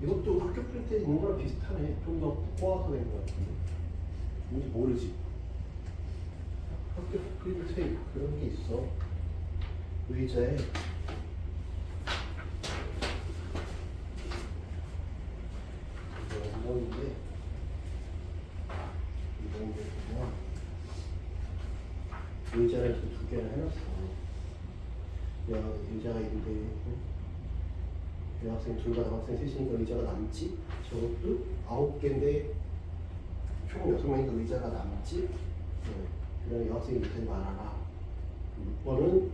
이것도 학교 프린트에 있는 거랑 비슷하네. 좀 더 꼬아서 된 거 같은데. 뭔지 모르지. 학교 프린트에 그런 게 있어. 의자에 이건데 보면 의자를 이렇게 두 개를 해놨어. 의자가 있는데 여학생 둘과 남학생 셋이니까 의자가 남지? 저것도 9개인데 총 6명이니까 의자가 남지? 그다음에 여학생이 못하지 말아라. 6번은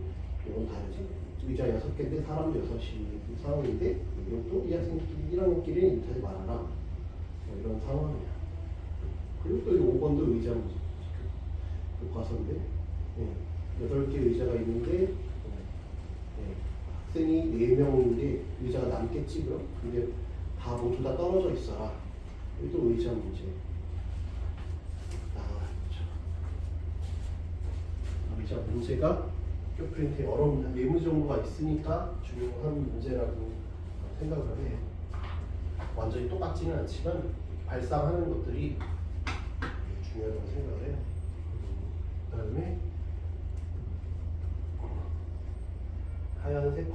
이건 다르지. 의자 6개인데 사람도 6이 상황인데 이것도 이 학생 1학년끼리 못하지 말아라. 이런 상황이야. 그리고 또 5번도 의자 문제. 교과서인데 8개 의자가 있는데 학생이 4명인데 의자가 남겠지 그럼? 근데 다 모두 다 떨어져 있어라. 여기 또 의자 문제. 의자 문제가 학교 프린트에 어려운 예문 정보가 있으니까 중요한 문제라고 생각을 해. 완전히 똑같지는 않지만 발상하는 것들이 중요하다고 생각을 해요. 그 다음에 하얀색,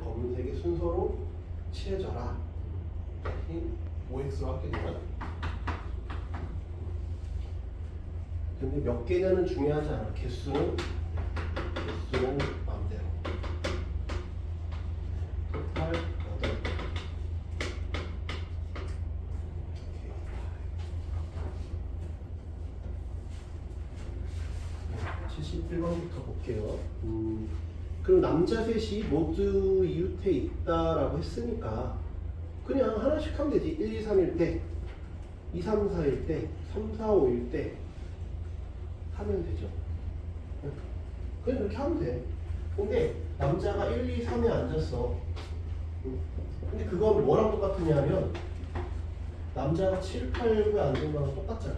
검은색의 순서로 칠해져라. OX로 하게 되면. 근데 몇 개냐는 중요하지 않아. 개수는 마음대로. 토탈 8개. 71번부터 볼게요. 그럼 남자 셋이 모두 이웃에 있다라고 했으니까 그냥 하나씩 하면 되지. 1, 2, 3일 때, 2, 3, 4일 때, 3, 4, 5일 때 하면 되죠. 그냥 그렇게 하면 돼. 근데 남자가 1, 2, 3에 앉았어. 근데 그건 뭐랑 똑같으냐면 남자가 7, 8, 9에 앉은 거랑 똑같잖아.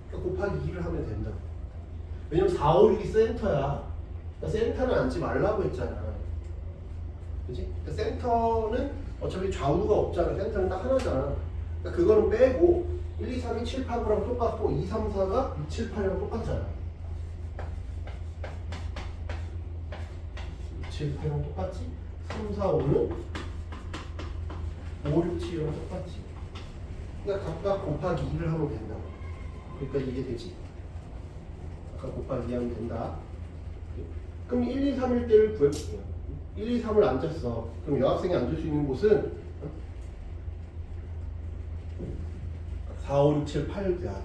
그러니까 곱하기 2를 하면 된다. 왜냐면 4, 5, 6이 센터야. 그러니까 센터는 앉지 말라고 했잖아. 그치? 그러니까 센터는 어차피 좌우가 없잖아. 센터는 딱 하나잖아. 그러니까 그거는 빼고 1, 2, 3이 7, 8, 9랑 똑같고 2, 3, 4가 6, 7, 8이랑 똑같잖아. 6, 7, 8이랑 똑같지? 3, 4, 5는 5, 6, 7이랑 똑같지. 그러니까 각각 곱하기 2를 하면 된다. 그러니까 이게 되지. 각각 곱하기 2 하면 된다. 그럼 1, 2, 3일 때를 구해볼게요. 1, 2, 3을 앉았어. 그럼 여학생이 앉을 수 있는 곳은 4, 5, 6, 7, 8야.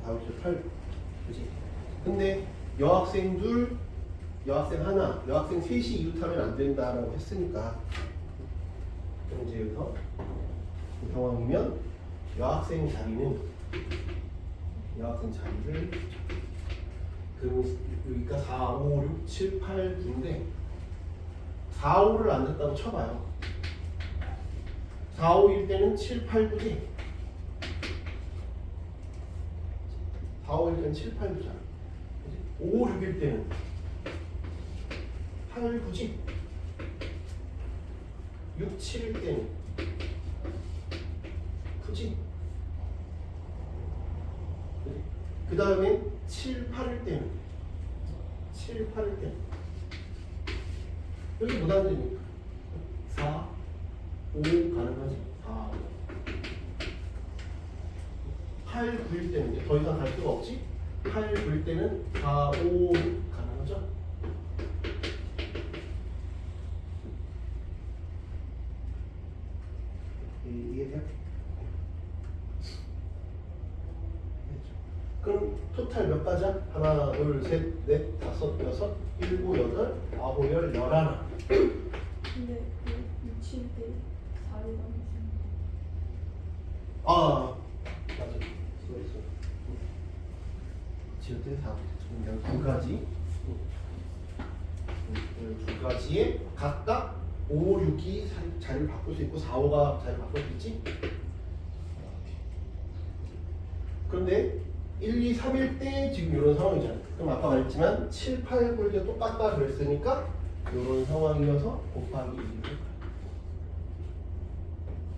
4, 5, 6, 7, 8. 그치? 근데 여학생 둘, 여학생 하나, 여학생 셋이 이웃하면 안 된다라고 했으니까 그럼 이제 여기서 이 상황이면 여학생 자리를 그러니까 4, 5, 6, 7, 8, 9인데 4, 5를 앉았다고 쳐봐요. 4, 5일 때는 7, 8, 9지. 4, 5일 때는 7, 8, 9잖아. 5, 6일 때는 8, 9지. 6, 7일 때는 9지. 그 다음에 7, 8일 때는 7, 8일 때는 여기 못 앉으니까 4, 5 가능하지. 4, 5 8, 9일 때는 이제 더 이상 갈 수가 없지. 8, 9일 때는 4, 5 가능하죠. 이해돼요? 그럼 토탈 몇 가지야? 하나, 둘, 셋, 넷, 다섯, 여섯, 일곱, 여덟, 아홉, 열, 열하나. 근데 그 6, 7대 4일 남았습니다. 아, 맞아. 수고했어. 지금 때 4. 두 가지. 두 가지에 각각 5, 6이 자리를 바꿀 수 있고 4, 5가 자리를 바꿀 수 있지? 그런데 1, 2, 3일 때 지금 이런 상황이잖아. 그럼 아까 말했지만 7, 8, 9일 때 똑같다 그랬으니까 이런 상황이어서 곱하기 1을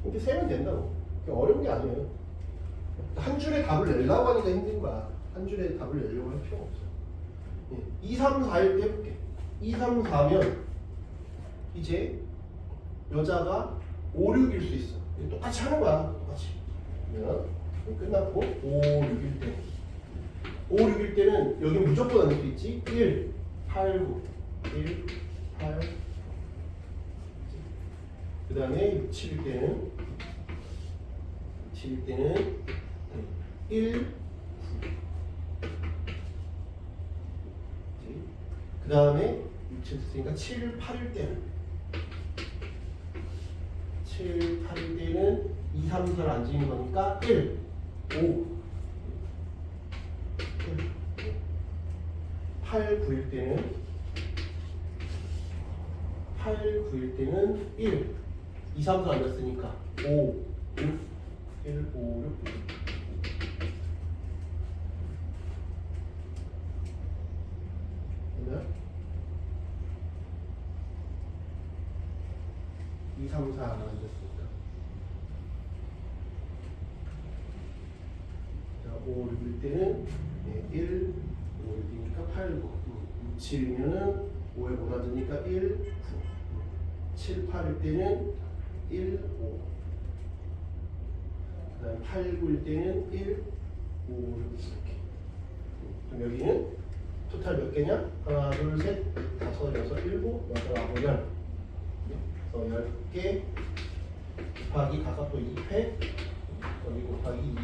이렇게 세면 된다고. 어려운 게 아니에요. 한 줄에 답을 내려고 하니까 힘든 거야. 한 줄에 답을 내려고 할 필요가 없어. 2, 3, 4일 때 해볼게. 2, 3, 4면 이제 여자가 5, 6일 수 있어. 똑같이 하는 거야. 똑같이. 그러면 끝났고 5, 6일 때. 5, 6일 때는 여기 무조건 넣을 수 있지. 1, 8, 9. 1, 8. 그 다음에 6, 7일 때는 1, 9. 그 다음에 6, 7 됐으니까 7, 8일 때는 7, 8일 때는 2, 3, 4를 안 지는 거니까 1, 5. 8, 9일 때는 1, 2, 3, 4 안 됐으니까 5, 6, 1, 5, 6. 그러면 2, 3, 4 안 됐으니까 5, 6일 때는 1, 5, 6이니까 8, 9. 6, 7이면은 5에 못 앉으니까 1, 9. 7, 8일 때는 1, 5. 그 다음 8, 9일 때는 1, 5, 6 이렇게. 그럼 여기는 토탈 몇 개냐? 하나, 둘, 셋, 다섯, 여섯, 일곱, 여덟, 아홉, 열. 그래서 10개 곱하기 각각도 2팩, 여기 곱하기 2.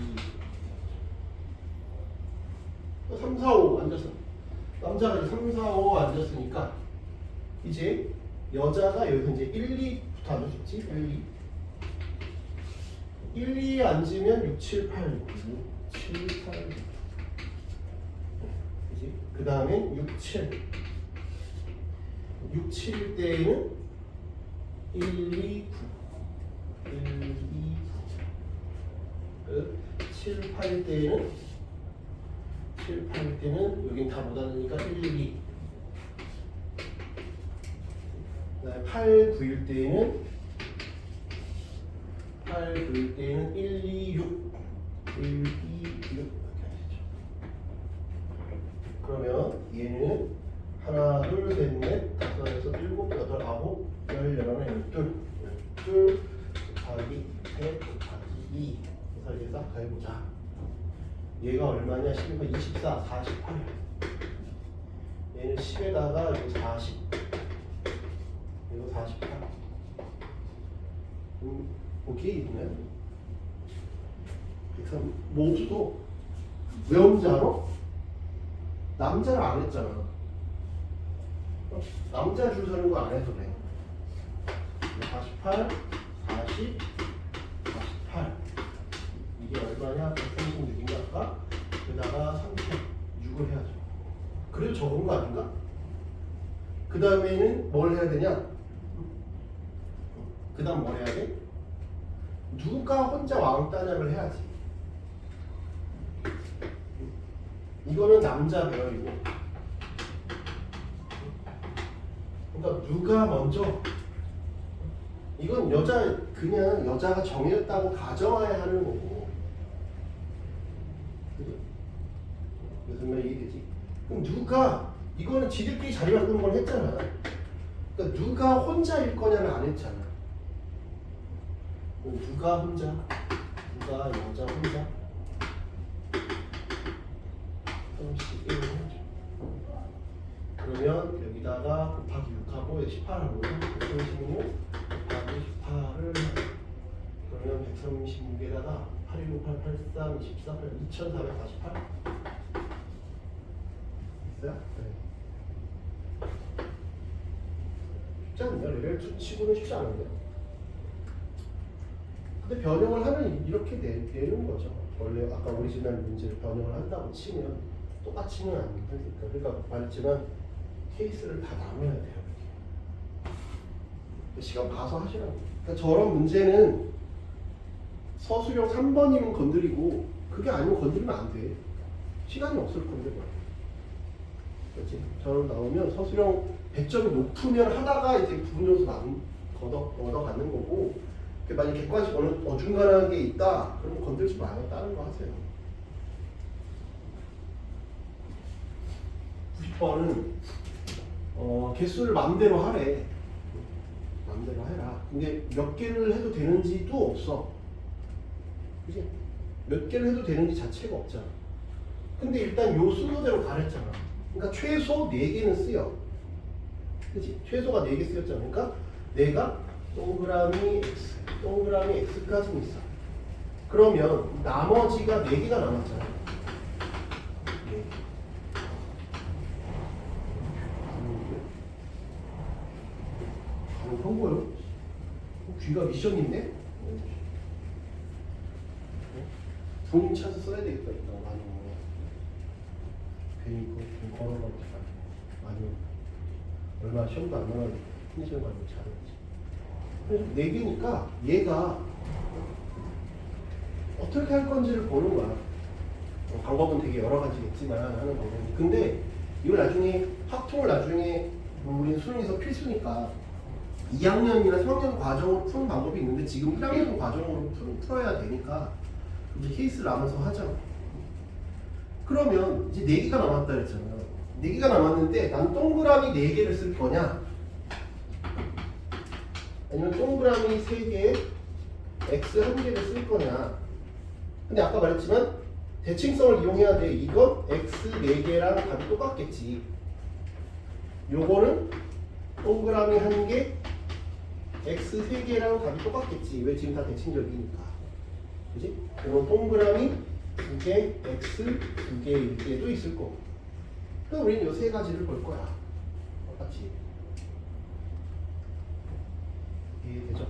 3, 4, 5 앉았어. 남자가 이제 3, 4, 5 앉았으니까 이제 여자가 여기서 이제 1, 2부터 앉을 수 있지? 1, 2 앉으면 6, 7, 8, 6, 7, 8, 6. 그지? 그 다음에 6, 7. 6, 7일 때에는 1, 2, 9. 1, 2, 9. 7, 8일 때에는 7, 8일 때는 여긴 다 못 앉으니까 1, 2. 그 다음에 8, 9일 때에는 1, 2, 6. 1, 2, 6 이렇게 하시죠. 그러면 얘는 하나, 둘, 셋, 넷, 다섯, 여섯, 일곱, 여덟, 아홉, 열, 열하나, 열둘. 열둘 곱하기 100 곱하기 2. 그래서 이제 싹 더해보자. 얘가 얼마냐? 10과 24, 48. 얘는 10에다가 여기 40. 이거 48. 오케이, 있네. 그래서 모두도 왜 없는지 알아? 남자를 안 했잖아. 남자 줄 서는 거 안 해서 그래. 48, 40, 48. 이게 얼마냐? 136인가 아까? 여기다가 36을 해야죠. 그래도 적은 거 아닌가? 그 다음에는 뭘 해야 되냐? 그 다음 뭘 해야 돼? 누가 혼자 왕따냐를 해야지. 이거는 남자 배열이고, 그러니까 누가 먼저, 이건 그냥 여자가 정했다고 가정하에 하는 거고. 무슨 말이 이해되지? 그럼 이거는 지들끼리 자리 바꾸는 걸 했잖아. 그러니까 누가 혼자일 거냐를 안 했잖아. 누가 여자 혼자 31 그러면 여기다가 곱하기 6하고 18하고 136 곱하기 18을 그러면 136에다가 816, 883, 24, 2448 있어요? 네. 쉽지 않냐? 레벨 2 치고는 쉽지 않은데. 근데 변형을 하면 이렇게 되는 거죠. 원래 아까 오리지널 문제를 변형을 한다고 치면 똑같이는 안 되니까. 그러니까 말했지만 케이스를 다 나눠야 돼요. 이렇게. 시간 봐서 하시라고. 그러니까 저런 문제는 서술형 3번이면 건드리고 그게 아니면 건드리면 안 돼. 시간이 없을 건데 뭐. 그렇지? 저런 나오면 서술형 100점이 높으면 하다가 이제 부분 점수 얻어가는 거고 만약 객관식 어느 어중간한 게 있다, 그러면 건들지 마요. 다른 거 하세요. 90번은 개수를 마음대로 하래. 마음대로 해라. 근데 몇 개를 해도 되는지도 없어. 그지? 몇 개를 해도 되는지 자체가 없잖아. 근데 일단 요 순서대로 가랬잖아. 그러니까 최소 4개는 쓰여. 그치? 최소가 4개 쓰였잖아. 그러니까 내가 동그라미 x, 동그라미 x까지는 있어. 그러면 나머지가 4개가 남았잖아. 4개. 형고요? 귀가 미션 있네? 본인 찾아 써야 되겠다. 이거 많이 오면. 괜히 돈 걸어가고 많이 오면. 얼마 시험도 안 나가고 힘시험 가지고 잘했지. 그래서 4개니까 얘가 어떻게 할 건지를 보는 거야. 방법은 되게 여러 가지겠지만 하는 방법이. 근데 이걸 나중에 확통을 나중에 우리는 수능에서 필수니까 2학년이나 3학년 과정으로 푸는 방법이 있는데 지금 1학년 과정으로 풀어야 되니까 이제 케이스를 나눠서 하자. 그러면 이제 4개가 남았다 그랬잖아요. 4개가 남았는데 난 동그라미 4개를 쓸 거냐, 아니면 동그라미 3개에 x 1개를 쓸 거냐. 근데 아까 말했지만 대칭성을 이용해야 돼. 이건 x 4개랑 답이 똑같겠지. 요거는 동그라미 1개, x 3개랑 답이 똑같겠지. 왜? 지금 다 대칭적이니까. 그지? 그럼 동그라미 2개, x 2개일 때도 있을 거고. 그럼 우리는 요 3가지를 볼 거야. 똑같이. 이해되죠?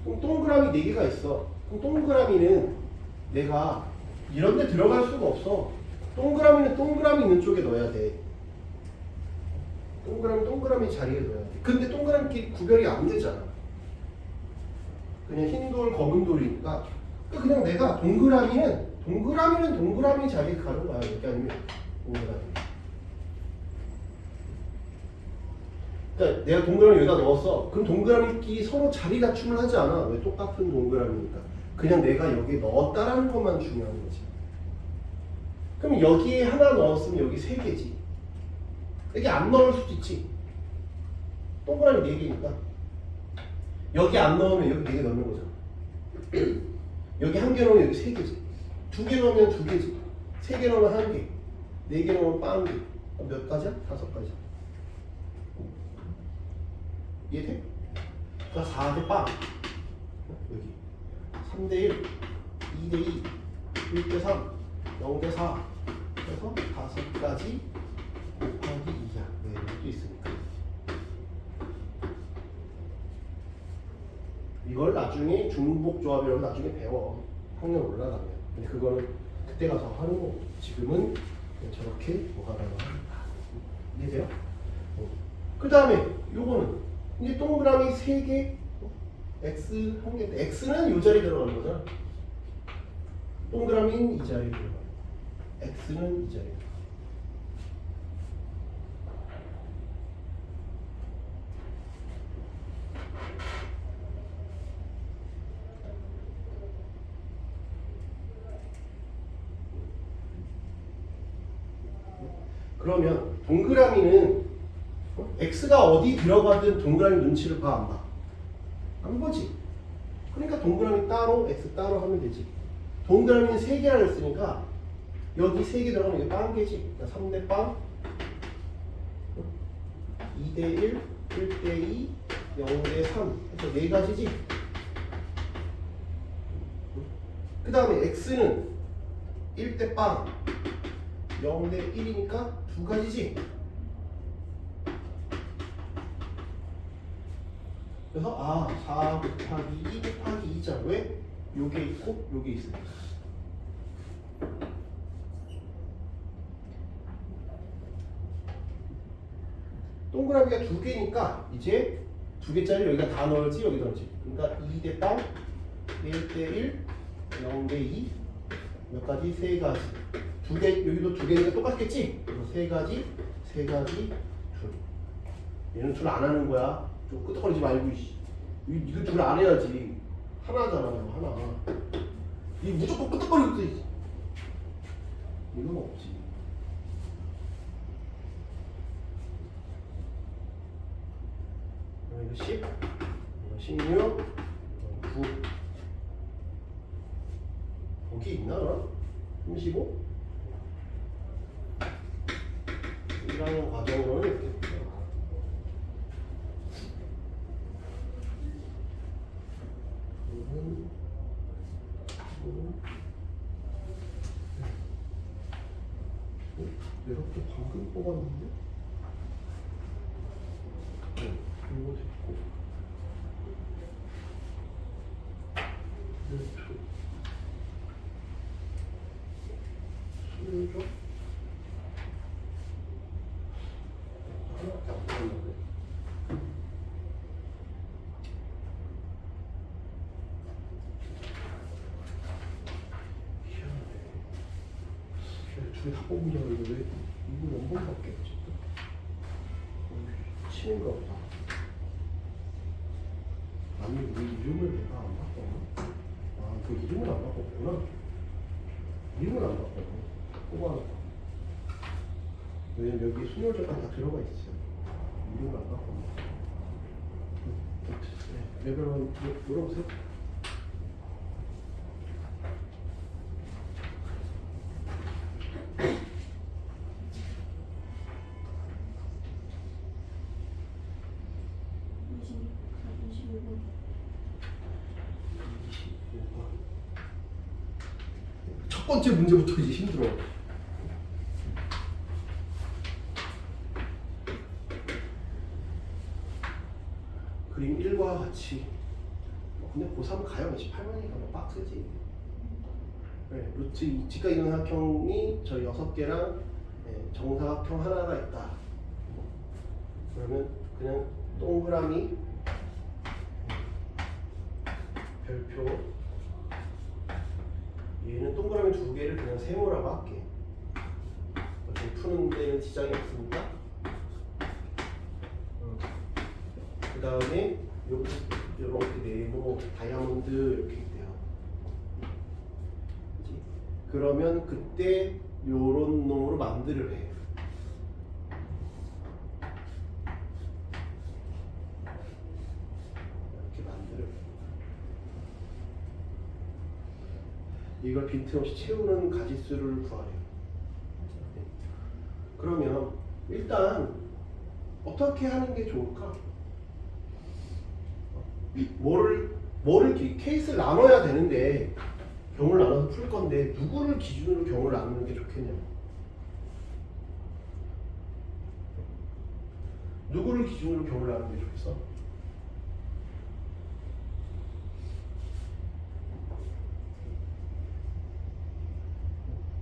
그럼 동그라미 4개가 있어. 그럼 동그라미는 내가 이런 데 들어갈 수가 없어. 동그라미는 동그라미 있는 쪽에 넣어야 돼. 동그라미 자리에 넣어야 돼. 근데 동그라미끼리 구별이 안 되잖아. 그냥 흰 돌, 검은 돌이니까. 그냥 내가 동그라미는 동그라미 자리에 가는 거야. 이렇게 아니면 동그라미. 그러니까 내가 동그라미 여기다 넣었어. 그럼 동그라미끼리 서로 자리 갖춤을 하지 않아. 왜? 똑같은 동그라미니까. 그냥 내가 여기에 넣었다라는 것만 중요한 거지. 그럼 여기에 하나 넣었으면 여기 3개지. 여기 안 넣을 수도 있지. 동그라미 4개니까. 여기 안 넣으면 여기 4개 넣는 거잖아. 여기 1개 넣으면 여기 3개지. 2개 넣으면 2개지. 3개 넣으면 1개. 4개 넣으면 빵개. 몇 가지야? 5가지. 이해돼? 그러니까 4대 빵. 여기 3대1, 2대2, 1대3, 0대4. 그래서 5가지 곱하기 2야. 네, 이것도 있으니까. 이걸 나중에 중복 조합이라고 나중에 배워. 학년 올라가면. 근데 그거는 그때 가서 하는 거고. 지금은 저렇게 보관하는 거야. 이해돼요? 그 다음에 요거는 이제 동그라미 3개, x 1개. x는 이 자리에 들어가는 거잖아. 동그라미는 이 자리에 들어가. x는 이 자리에. 그러면 동그라미는 x가 어디 들어가든 동그라미 눈치를 봐, 안 봐? 안 보지. 그러니까 동그라미 따로 x 따로 하면 되지. 동그라미는 3개라고 했으니까 여기 3개 들어가면 이게 빵개지. 그러니까 3대 빵, 2대1, 1대2, 0대3 해서 4가지지. 그 다음에 x는 1대 빵, 0대 1이니까 2가지지. 그래서 4 곱하기 2 곱하기 2자. 왜? 요게 있고 요게 있으니까. 동그라미가 2개니까 이제 2개짜리 여기다 다 넣을지 여기 넣을지. 그러니까 2대 빵, 1대 1, 0대 2, 몇 가지? 3가지. 2개, 여기도 2개니까 똑같겠지? 그래서 3가지, 3가지, 둘. 얘는 둘 안 하는 거야. 좀 끄떡거리지 말고. 이거 둘 안 해야지. 하나잖아요, 하나. 이 무조건 끄떡거리고 있어. 이건 없지. 이거 10, 이거 16, 이거 9. 거기 있나 그럼? 35? 1학년 과정으로는 이렇게 이렇게 방금 뽑았는데? 이거 됐고 수요죠? 하나밖에 안 뽑았는데 둘이 다 뽑은 줄 알았는데 왜 이거 원본밖에 없지? 치는가 보다. 아니 왜 이름을 내가 안 바꿨나? 아, 그 이름을 안 바꿨구나. 이름을 안 바꿨네. 뽑아놨다. 왜냐면 여기 순열자가 다 들어가 있어요. 이름을 안 바꿨네. 네, 레벨원 물어보세요. 첫 번째 문제부터 이제 힘들어. 그림 1과 같이. 근데 고3 가요. 28만이니까 뭐 빡세지. 네, 루트 직각 이등학형이 저 6개랑 정사각형 하나가 있다. 그러면 그냥 동그라미 별표 얘는 동그라미 2개를 그냥 세모라고 할게. 어차피 푸는 데는 지장이 없으니까. 그 다음에 이렇게 네모 다이아몬드 이렇게 있대요. 그치? 그러면 그때 요런 놈으로 만들으래. 이렇게 만들으래. 이걸 빈틈없이 채우는 가지수를 구하래요. 그러면 일단 어떻게 하는 게 좋을까? 뭐를 케이스를 나눠야 되는데 경우를 나눠서 풀 건데 누구를 기준으로 경우를 나누는 게 좋겠냐? 누구를 기준으로 경우를 나누는 게 좋겠어?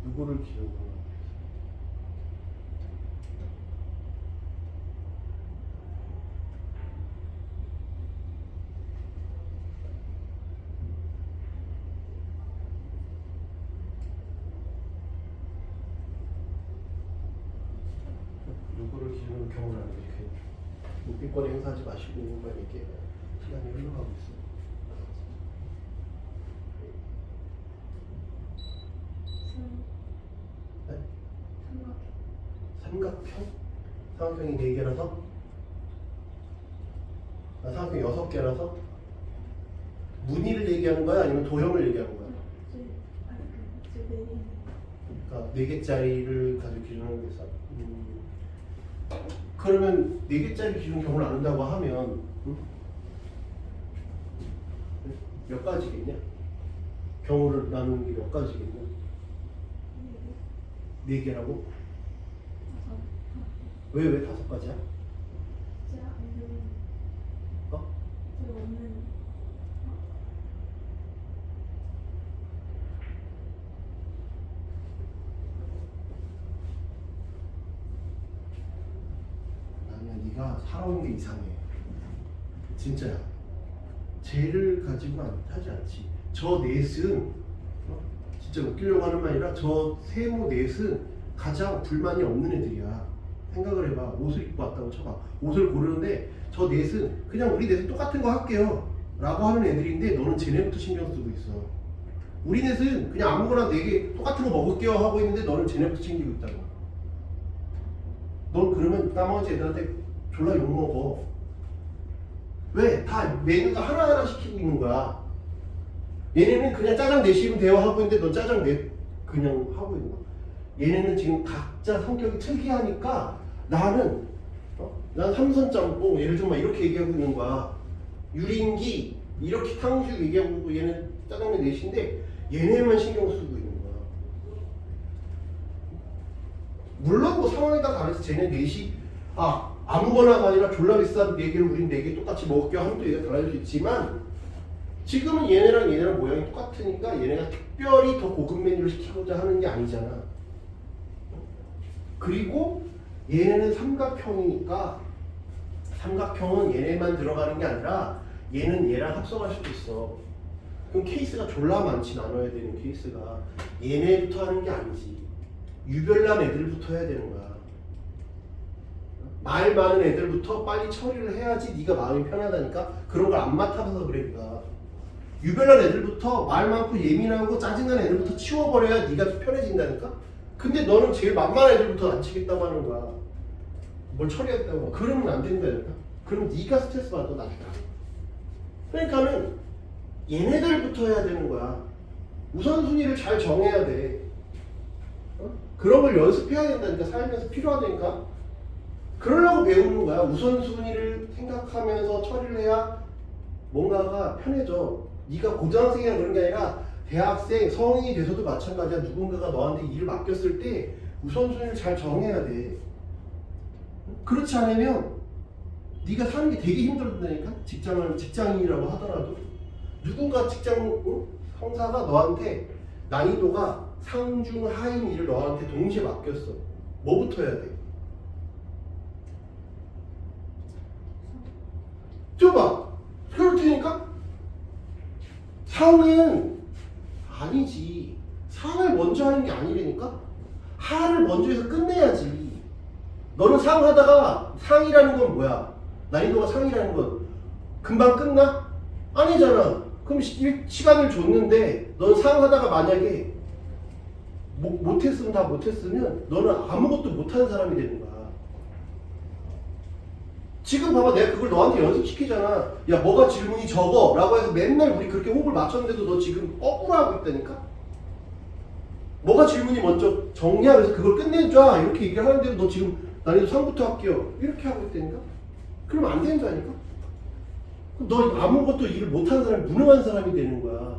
누구를 기준으로 나누는 게 좋겠어? 누구를 기준으로 경우를 나누는 게 좋겠냐? 묵비권 행사하지 마시고 이것만 얘기해요. 시간이 흘러가고 있어요. 네? 삼각형? 삼각형이 4개라서? 아, 삼각형이 6개라서? 무늬를 얘기하는 거야? 아니면 도형을 얘기하는 거야? 그러니까 4개짜리를 가지고 기준하는 게 있어. 그러면 4개짜리 기준 경우를 나눈다고 하면 몇 가지겠냐? 경우를 나누는 게 몇 가지겠냐? 4개라고? 왜 5가지야? 어? 아니야, 네가 살아온 게 이상해. 진짜야. 쟤를 가지고 하지 않지. 저 넷은 진짜 웃기려고 하는 말 아니라 저 세모 넷은 가장 불만이 없는 애들이야. 생각을 해봐. 옷을 입고 왔다고 쳐봐. 옷을 고르는데 저 넷은 그냥 우리 넷은 똑같은 거 할게요. 라고 하는 애들인데 너는 쟤네부터 신경 쓰고 있어. 우리 넷은 그냥 아무거나 4개 똑같은 거 먹을게요 하고 있는데 너는 쟤네부터 챙기고 있다고. 넌 그러면 나머지 애들한테 졸라 욕먹어. 왜? 다 메뉴가 하나하나 시키고 있는 거야. 얘네는 그냥 짜장 내시면 돼요 하고 있는데 넌 짜장 그냥 하고 있는 거야. 얘네는 지금 각자 성격이 특이하니까 나는 난 삼선짬뽕 예를 들면 이렇게 얘기하고 있는 거야. 유린기 이렇게 탕수육 얘기하고 있고 얘는 짜장면 넷인데 얘네만 신경 쓰고 있는 거야. 물론 뭐 상황에 따라 다르지. 쟤네 넷이 아무거나가 아니라 졸라 비싼 4개를 우린 4개 똑같이 먹을게요 하면 또 얘가 달라질 수 있지만 지금은 얘네랑 모양이 똑같으니까 얘네가 특별히 더 고급 메뉴를 시키고자 하는 게 아니잖아. 그리고 얘네는 삼각형이니까 삼각형은 얘네만 들어가는 게 아니라 얘는 얘랑 합성할 수도 있어. 그럼 케이스가 졸라 많지. 나눠야 되는 케이스가 얘네부터 하는 게 아니지. 유별난 애들부터 해야 되는 거야. 말 많은 애들부터 빨리 처리를 해야지 네가 마음이 편하다니까. 그런 걸 안 맡아서 그래. 네가 유별난 애들부터 말 많고 예민하고 짜증난 애들부터 치워버려야 네가 편해진다니까. 근데 너는 제일 만만한 애들부터 안 치겠다고 하는 거야. 뭘 처리했다고. 그러면 안 된다니까. 그럼 네가 스트레스 받아 나중에. 그러니까는 얘네들부터 해야 되는 거야. 우선순위를 잘 정해야 돼. 그런 걸 연습해야 된다니까. 살면서 필요하다니까. 그러려고 배우는 거야. 우선순위를 생각하면서 처리를 해야 뭔가가 편해져. 네가 고등학생이나 그런 게 아니라 대학생, 성인이 돼서도 마찬가지야. 누군가가 너한테 일을 맡겼을 때 우선순위를 잘 정해야 돼. 그렇지 않으면 네가 사는 게 되게 힘들다니까. 직장인이라고 하더라도 누군가 직장 상사가 너한테 난이도가 상중 하인 일을 너한테 동시에 맡겼어. 뭐부터 해야 돼? 봐. 그럴 테니까 상은 아니지. 상을 먼저 하는 게 아니라니까. 하를 먼저 해서 끝내야지. 너는 상 하다가 상이라는 건 뭐야? 난이도가 상이라는 건 금방 끝나? 아니잖아. 그럼 시간을 줬는데 넌 상 하다가 만약에 못했으면 다 못했으면 너는 아무것도 못하는 사람이 되는 거야. 지금 봐봐. 내가 그걸 너한테 연습시키잖아. 야, 뭐가 질문이 적어 라고 해서 맨날 우리 그렇게 호흡을 맞췄는데도 너 지금 거꾸로 하고 있다니까. 뭐가 질문이 먼저 정리하면서 그걸 끝내줘 이렇게 얘기를 하는데도 너 지금 난이도 3부터 할게요 이렇게 하고 있다니까. 그러면 안 된다니까. 너 아무것도 일을 못하는 사람이 무능한 사람이 되는 거야.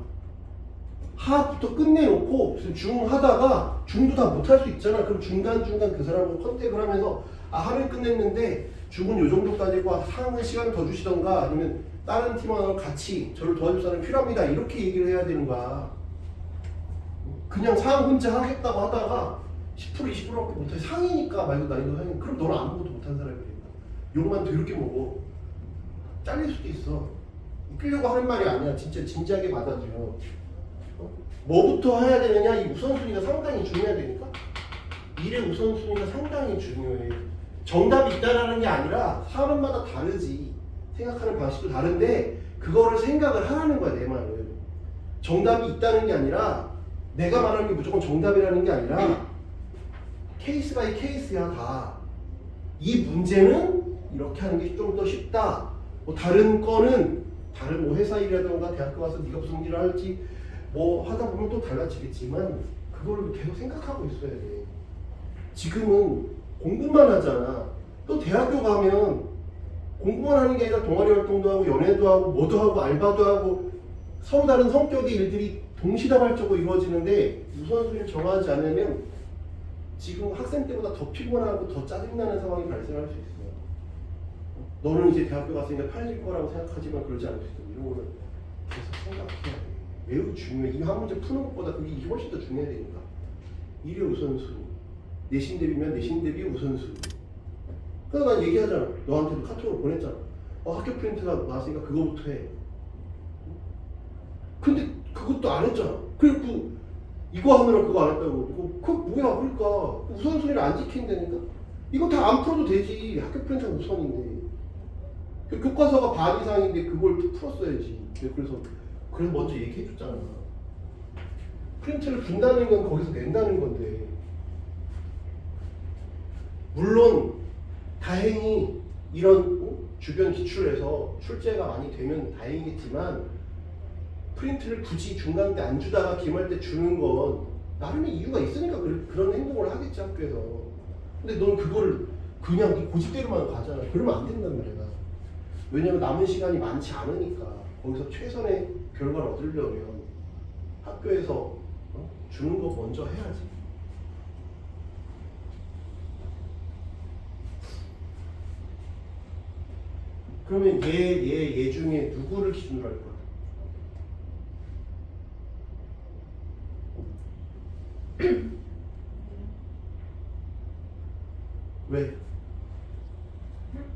하부터 끝내놓고 중 하다가 중도 다 못할 수 있잖아. 그럼 중간중간 그 사람하고 컨택을 하면서 하를 끝냈는데 중은 요 정도까지고 상은 시간을 더 주시던가 아니면 다른 팀원하고 같이 저를 도와줄 사람이 필요합니다 이렇게 얘기를 해야 되는 거야. 그냥 상 혼자 하겠다고 하다가 10% 20%밖에 못해. 상이니까 말고 난이도 상이. 그럼 너는 아무것도 못한 사람이 된다. 욕만 더럽게 먹어. 잘릴 수도 있어. 웃기려고 하는 말이 아니야. 진짜 진지하게 받아들여. 뭐부터 해야 되느냐? 이 우선순위가 상당히 중요하다니까. 일의 우선순위가 상당히 중요해. 정답이 있다라는 게 아니라 사람마다 다르지. 생각하는 방식도 다른데 그거를 생각을 하라는 거야. 내 말은. 정답이 있다는 게 아니라 내가 말하는 게 무조건 정답이라는 게 아니라 케이스 바이 케이스야 다. 이 문제는 이렇게 하는 게 좀 더 쉽다. 뭐 다른 거는 다른 뭐 회사 일이라든가 대학교 가서 네가 무슨 일을 할지 뭐 하다 보면 또 달라지겠지만 그걸 계속 생각하고 있어야 돼. 지금은 공부만 하잖아. 또 대학교 가면 공부만 하는 게 아니라 동아리 활동도 하고 연애도 하고 뭐도 하고 알바도 하고 서로 다른 성격의 일들이 동시다발적으로 이루어지는데 우선순위를 정하지 않으면 지금 학생 때보다 더 피곤하고 더 짜증나는 상황이 발생할 수 있어요. 너는 이제 대학교 갔으니까 편해질 거라고 생각하지만 그러지 않을 수 있어. 이런 거는 계속 생각해야 돼. 매우 중요해. 이 한 문제 푸는 것보다 그게 훨씬 더 중요하다니까. 일의 우선순위. 내신 대비면 내신 대비 우선순위. 그래서 난 얘기하잖아. 너한테도 카톡으로 보냈잖아. 학교 프린트가 나왔으니까 그거부터 해. 근데 그것도 안 했잖아. 그리고 이거 하느라 그거 안 했다고. 그거 뭐야? 그러니까 우선순위를 안 지킨다니까. 이거 다 안 풀어도 되지. 학교 프린트가 우선인데. 그 교과서가 반 이상인데 그걸 풀었어야지. 그래서 먼저 얘기해줬잖아. 프린트를 준다는 건 거기서 낸다는 건데. 물론 다행히 이런 주변 기출에서 출제가 많이 되면 다행이겠지만 프린트를 굳이 중간 때 안 주다가 기말 때 주는 건 나름의 이유가 있으니까 그런 행동을 하겠지 학교에서. 근데 넌 그거를 그냥 네 고집대로만 가잖아. 그러면 안 된단 말이야. 왜냐면 남은 시간이 많지 않으니까 거기서 최선의 결과를 얻으려면 학교에서 주는 거 먼저 해야지. 그러면 얘 중에 누구를 기준으로 할 거야? 왜?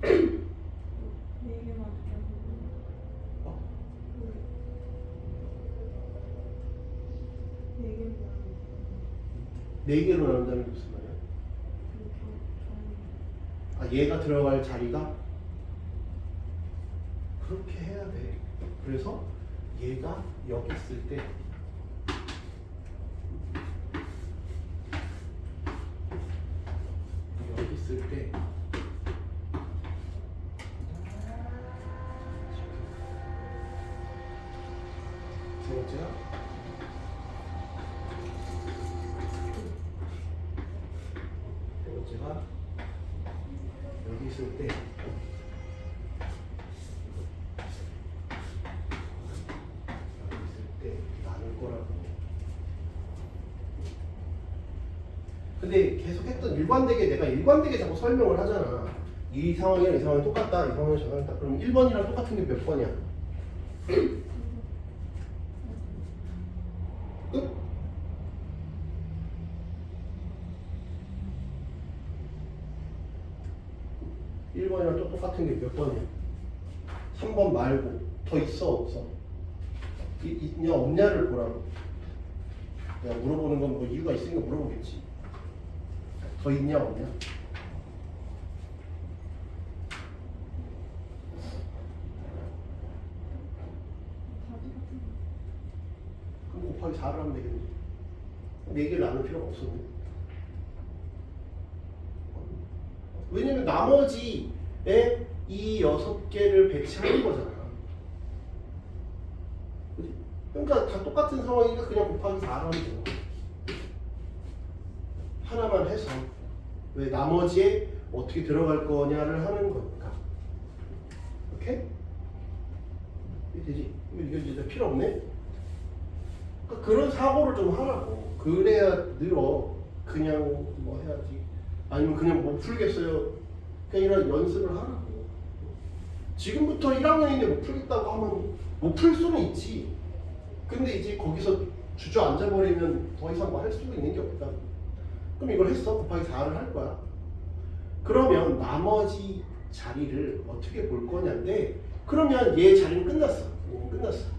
네 개만 어? 네 개만 4개로 나눈다는 게 무슨 말이야? 아, 얘가 들어갈 자리가 그렇게 해야 돼. 그래서 얘가 여기 있을 때 여기 있을 때 세 번째야 세 번째가 여기 있을 때 나눌 거라고. 근데 계속 했던 일관되게 내가 일관되게 자꾸 설명을 하잖아. 이 상황이랑 이 상황이 똑같다. 이 상황이 저 상황이 똑같다. 그럼 1번이랑 똑같은 게 몇 번이야? 끝? (1번이랑) 또 똑같은 게 몇 번이야? 3번 말고 더 있어 없어? 있냐 없냐를 보라고. 내가 물어보는 건 뭐 이유가 있으니까 물어보겠지. 더 있냐 없냐? 그럼 곱하기 4를 하면 되겠네. 4개를 나눌 필요가 없었네. 왜냐면 나머지에 이 6개를 배치하는 거잖아. 그치? 그러니까 다 똑같은 상황이니까 그냥 곱하기 4를 하면 되는 거야. 하나만 해서 왜 나머지에 어떻게 들어갈 거냐를 하는 거니까. 오케이? 이게 되지? 이거 진짜 필요 없네? 그러니까 그런 사고를 좀 하라고. 그래야 늘어. 그냥 뭐 해야지. 아니면 그냥 못 풀겠어요. 그냥 이런 연습을 하라고. 지금부터 1학년인데 못 풀겠다고 하면 못 풀 수는 있지. 근데 이제 거기서 주저앉아버리면 더 이상 뭐 할 수 있는 게 없다. 그럼 이걸 했어. 곱하기 4를 할 거야. 그러면 나머지 자리를 어떻게 볼 거냐인데, 그러면 얘 자리는 끝났어. 끝났어.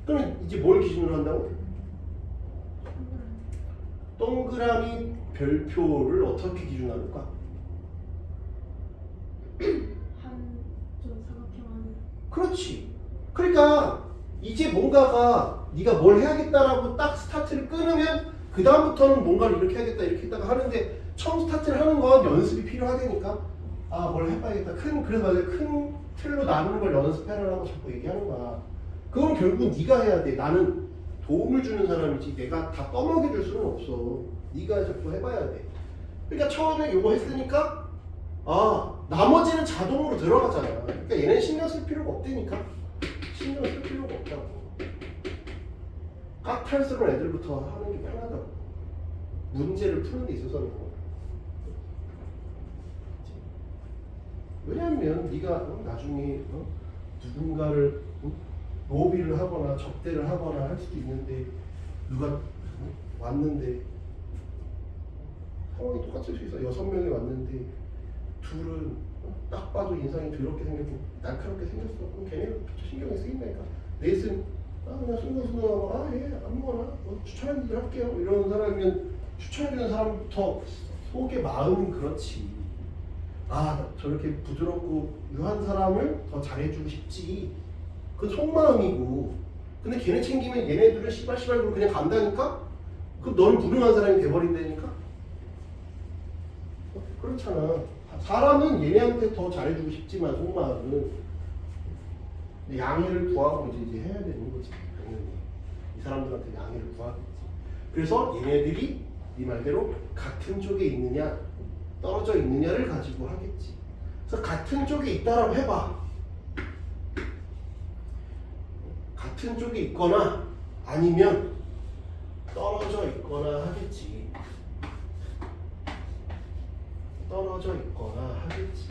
그러면 이제 뭘 기준으로 한다고? 동그라미 별표를 어떻게 기준할까? 한좀 사각형하는. 그렇지. 그러니까 이제 뭔가가 네가 뭘 해야겠다라고 딱 스타트를 끊으면 그 다음부터는 뭔가를 이렇게 해야겠다 이렇게 했다가 하는데, 처음 스타트를 하는 건 연습이 필요하다니까. 아, 뭘 해봐야겠다. 그래서 맞아요. 큰 틀로 나누는 걸 연습해라라고 자꾸 얘기하는 거야. 그건 결국 네가 해야 돼. 나는 도움을 주는 사람이지 내가 다 떠먹여줄 수는 없어. 네가 자꾸 해봐야 돼. 그러니까 처음에 요거 했으니까 나머지는 자동으로 들어가잖아. 그러니까 얘는 신경 쓸 필요가 없다니까. 신경 쓸 필요가 없다고. 까탈스러운 애들부터 하는 게 편하다고. 문제를 푸는 데 있어서는. 왜냐하면 네가 나중에 누군가를 로비를 하거나 접대를 하거나 할 수도 있는데, 누가 왔는데 상황이 똑같을 수 있어. 6명이 왔는데 둘은 딱 봐도 인상이 더럽게 생겼고 날카롭게 생겼어. 그럼 걔네가 신경이 쓰인다니까. 넷은 그냥 순간순간하고 예 아무거나 추천해 줄 할게요 이러는 사람이면 추천해 주는 사람부터 속의 마음은 그렇지. 나 저렇게 부드럽고 유한 사람을 더 잘해주고 싶지. 그건 속마음이고. 근데 걔네 챙기면 얘네들은 씨발씨발 그러고 그냥 간다니까? 그럼 너는 불행한 사람이 돼버린다니까? 그렇잖아. 사람은 얘네한테 더 잘해주고 싶지만 속마음은 양해를 구하고 이제 해야 되는 거지. 당연히 이 사람들한테 양해를 구하겠지. 그래서 얘네들이 네 말대로 같은 쪽에 있느냐 떨어져 있느냐를 가지고 하겠지. 그래서 같은 쪽에 있다라고 해봐. 같은 쪽에 있거나 아니면 떨어져 있거나 하겠지. 떨어져 있거나 하겠지.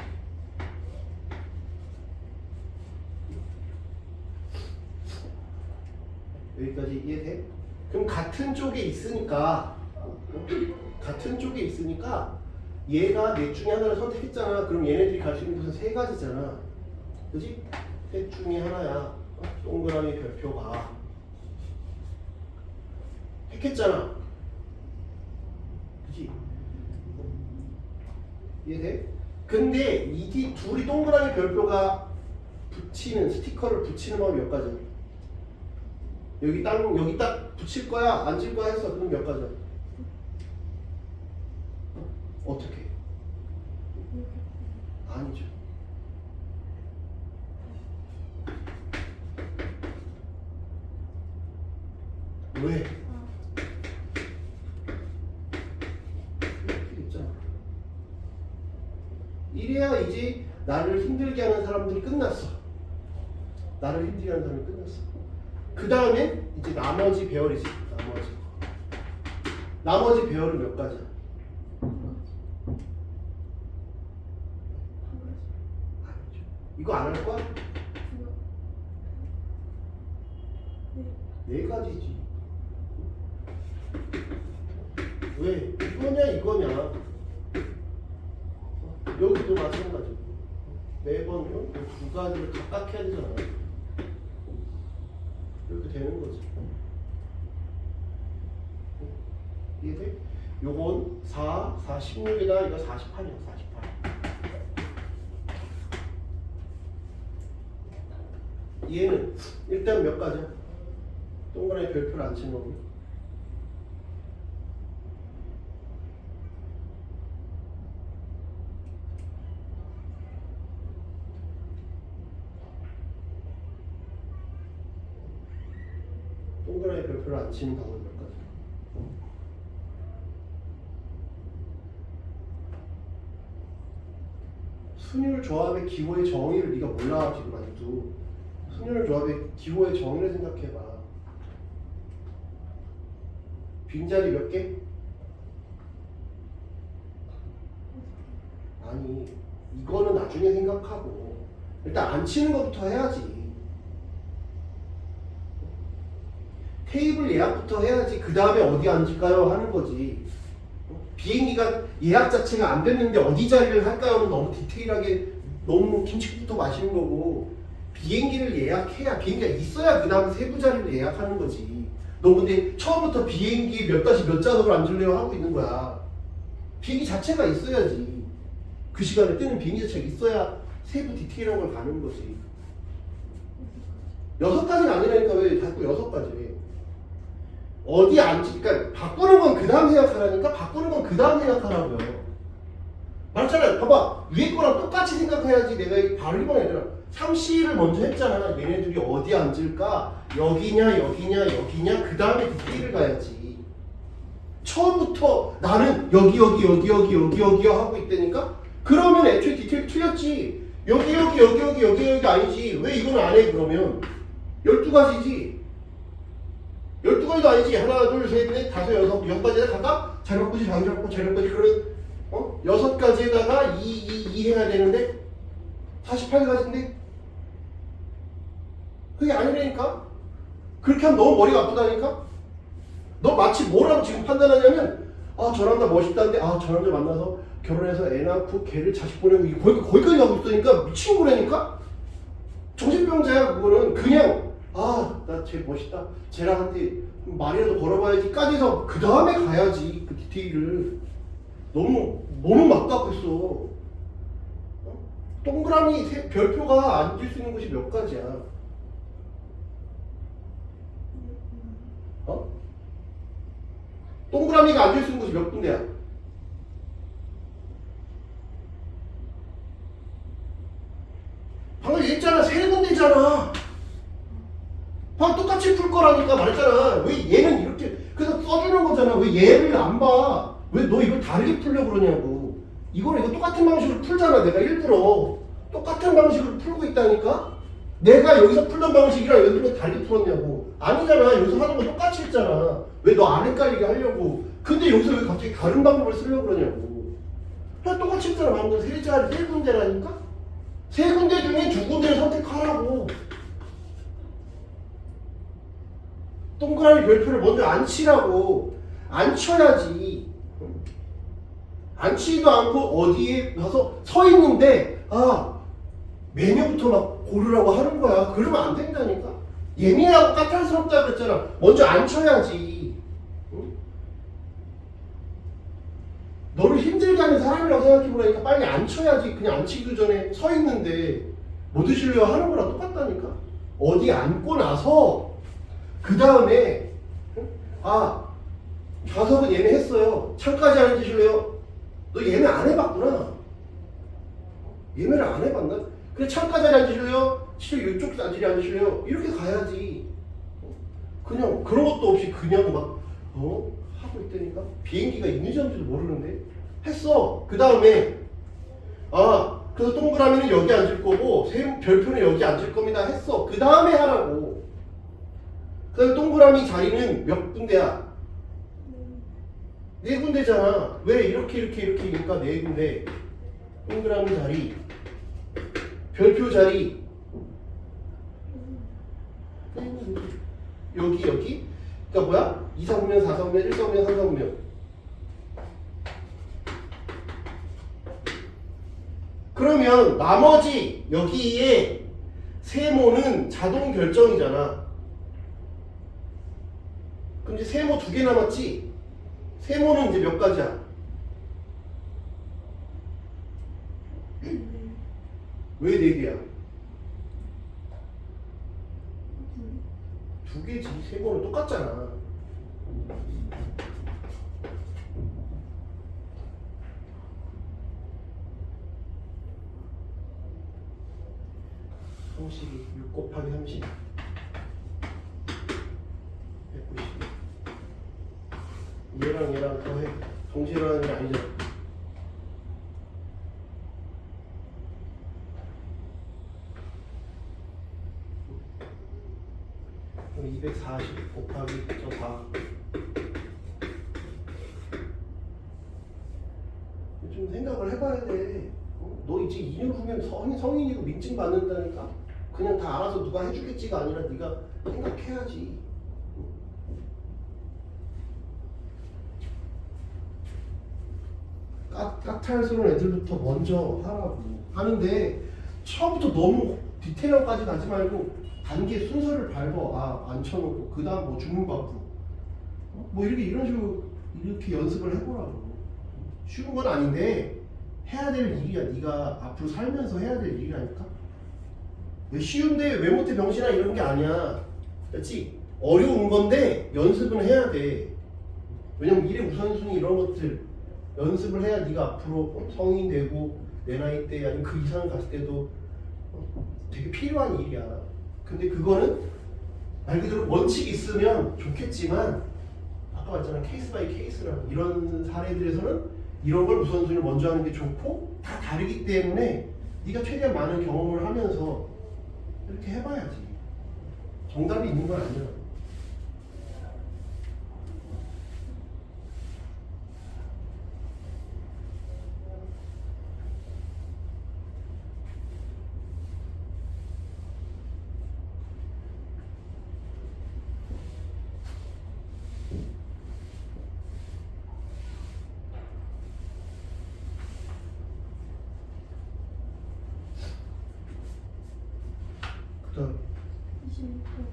여기까지 이해돼? 그럼 같은 쪽에 있으니까 얘가 넷 중에 하나를 선택했잖아. 그럼 얘네들이 갈 수 있는 곳은 세 가지잖아. 그지? 셋 중에 하나야. 동그라미 별표가 택했잖아. 그지? 이해돼? 근데 이 둘이 동그라미 별표가 붙이는 스티커를 붙이는 방법이 몇 가지야? 여기 딱 붙일 거야? 앉을 거야? 했어. 그럼 몇 가지야? 어떻게? 아니죠. 왜? 이렇게 있잖아. 이래야 이제 나를 힘들게 하는 사람들이 끝났어. 나를 힘들게 하는 사람이 끝났어. 그 다음에 이제 나머지 배열이지. 나머지 배열은 몇 가지야? 아니죠. 이거 안 할 거야? 네 가지지. 왜? 이거냐? 여기도 마찬가지고. 매번 두 가지를 각각 해야 되잖아. 이렇게 되는 거지. 이해돼? 요건 4, 16이다. 이거 48이야. 48. 얘는 일단 몇 가지야? 동그라미 별표를 안 치는 거고. 동그라미 별표를 안 치는 방법이 몇 가지? 순율 조합의 기호의 정의를 네가 몰라 지금 아직도. 순율 조합의 기호의 정의를 생각해봐. 빈자리 몇 개? 아니 이거는 나중에 생각하고 일단 안 치는 것부터 해야지. 테이블 예약부터 해야지. 그 다음에 어디 앉을까요? 하는 거지. 비행기가 예약 자체가 안 됐는데 어디 자리를 할까요?는 너무 디테일하게 너무 김치국부터 마시는 거고, 비행기를 예약해야 비행기가 있어야 그 다음 세부 자리를 예약하는 거지. 너 근데 처음부터 비행기 몇 다시 몇 좌석을 앉으려고 하고 있는 거야. 비행기 자체가 있어야지. 그 시간에 뜨는 비행기 자체가 있어야 세부 디테일한 걸 가는 거지. 6가지가 아니라니까 왜 자꾸 6가지. 어디 앉지? 그러니까 바꾸는 건 그 다음 생각하라니까. 바꾸는 건 그 다음 생각하라고요. 말했잖아요. 봐봐. 위에 거랑 똑같이 생각해야지. 내가 바로 1번 얘들아 3C를 먼저 했잖아. 얘네들이 어디 앉을까? 여기냐 그 다음에 디테일을 가야지. 처음부터 나는 여기 하고 있다니까? 그러면 애초에 디테일 틀렸지. 여기 아니지. 왜 이건 안 해 그러면? 12가지지. 12가지도 아니지. 하나, 둘, 셋, 넷, 다섯, 여섯, 6가지에다 각각 잘 바꾸지, 잘 바꾸고, 그러면 6가지에다가 2 해야 되는데 48가지인데 그게 아니라니까? 그렇게 하면 너무 머리가 아프다니까? 너 마치 뭐라고 지금 판단하냐면 저 남자 멋있다는데 저 남자 만나서 결혼해서 애 낳고 걔를 자식 보내고 거기까지 가고 있으니까 미친 거라니까? 정신병자야 그거는. 그냥 나 쟤 멋있다. 쟤랑 한테 말이라도 걸어봐야지까지 해서 그 다음에 가야지. 그 디테일을 너무 막 갖고 있어. 동그라미 별표가 앉을 수 있는 곳이 몇 가지야? 어? 동그라미가 앉을 수 있는 곳이 몇 군데야? 방금 얘기했잖아. 세 군데잖아. 방금 똑같이 풀 거라니까 말했잖아. 왜 얘는 이렇게 그래서 써주는 거잖아. 왜 얘를 안 봐? 왜 너 이걸 다르게 풀려고 그러냐고. 이거 똑같은 방식으로 풀잖아. 내가 일부러 똑같은 방식으로 풀고 있다니까. 내가 여기서 풀던 방식이랑 여기서 다르게 풀었냐고. 아니잖아. 여기서 하는 거 똑같이 했잖아. 왜 너 안 헷갈리게 하려고. 근데 여기서 왜 갑자기 다른 방법을 쓰려고 그러냐고. 그냥 똑같이 했잖아. 방금 세 군데라니까. 세 군데 중에 두 군데를 선택하라고. 동그라미 별표를 먼저 안 치라고. 안 쳐야지. 안 치지도 않고 어디에 가서 서 있는데 메뉴부터 막 고르라고 하는 거야. 그러면 안 된다니까. 예민하고 까탈스럽다 그랬잖아. 먼저 안 쳐야지. 응? 너를 힘들게 하는 사람이라고 생각해보라니까. 빨리 안 쳐야지. 그냥 안 치기도 전에 서 있는데 뭐 드실래요 하는 거랑 똑같다니까. 어디 앉고 나서 그 다음에 좌석은 예매 했어요. 창까지 앉으실래요? 너 예매 안 해봤구나. 예매를 안 해봤나? 그래 창까지 앉으실래요? 이쪽 자리에 앉으실래요? 이렇게 가야지. 그냥 그런 것도 없이 그냥 막 하고 있다니까. 비행기가 있는지도 모르는데 했어. 그 다음에 그래서 동그라미는 여기 앉을 거고 별표는 여기 앉을 겁니다 했어. 그 다음에 하라고. 그 다음에 동그라미 자리는 몇 군데야? 네 군데잖아. 왜 이렇게니까 네 군데. 동그라미 자리, 별표 자리, 여기. 그러니까 뭐야? 2, 4분면, 4, 4분면, 1, 4분면, 3, 4분면. 그러면 나머지 여기에 세모는 자동 결정이잖아. 그럼 이제 세모 2개 남았지? 세모는 이제 몇 가지야? 왜 4개야? 2개지. 세모는 똑같잖아. 성식이 6 곱하기 30 190. 얘랑 더해. 동시에 일어나는 게 아니잖아. 그럼 240 곱하기 저 4. 좀 생각을 해봐야 돼. 너 이제 2년 후면 성인이고 민증 받는다니까. 그냥 다 알아서 누가 해주겠지가 아니라 네가 생각해야지. 까탈스러운 애들부터 먼저 하라고 하는데 처음부터 너무 디테일까지 가지 말고 단계 순서를 밟아. 앉혀놓고 그 다음 뭐 주문받고 뭐 이런 식으로 이렇게 연습을 해보라고. 쉬운 건 아닌데 해야 될 일이야. 네가 앞으로 살면서 해야 될 일이라니까. 왜 쉬운데 왜 못해 병신아 이런 게 아니야. 그렇지? 어려운 건데 연습은 해야 돼. 왜냐면 미래 우선순위 이런 것들 연습을 해야 네가 앞으로 성인 되고 내 나이 때 아니면 그 이상 갔을 때도 되게 필요한 일이야. 근데 그거는 말 그대로 원칙이 있으면 좋겠지만 아까 말했잖아. 케이스 바이 케이스라고. 이런 사례들에서는 이런 걸 우선순위를 먼저 하는 게 좋고 다 다르기 때문에 네가 최대한 많은 경험을 하면서 이렇게 해봐야지. 정답이 있는 건 아니야. 그다음 26분.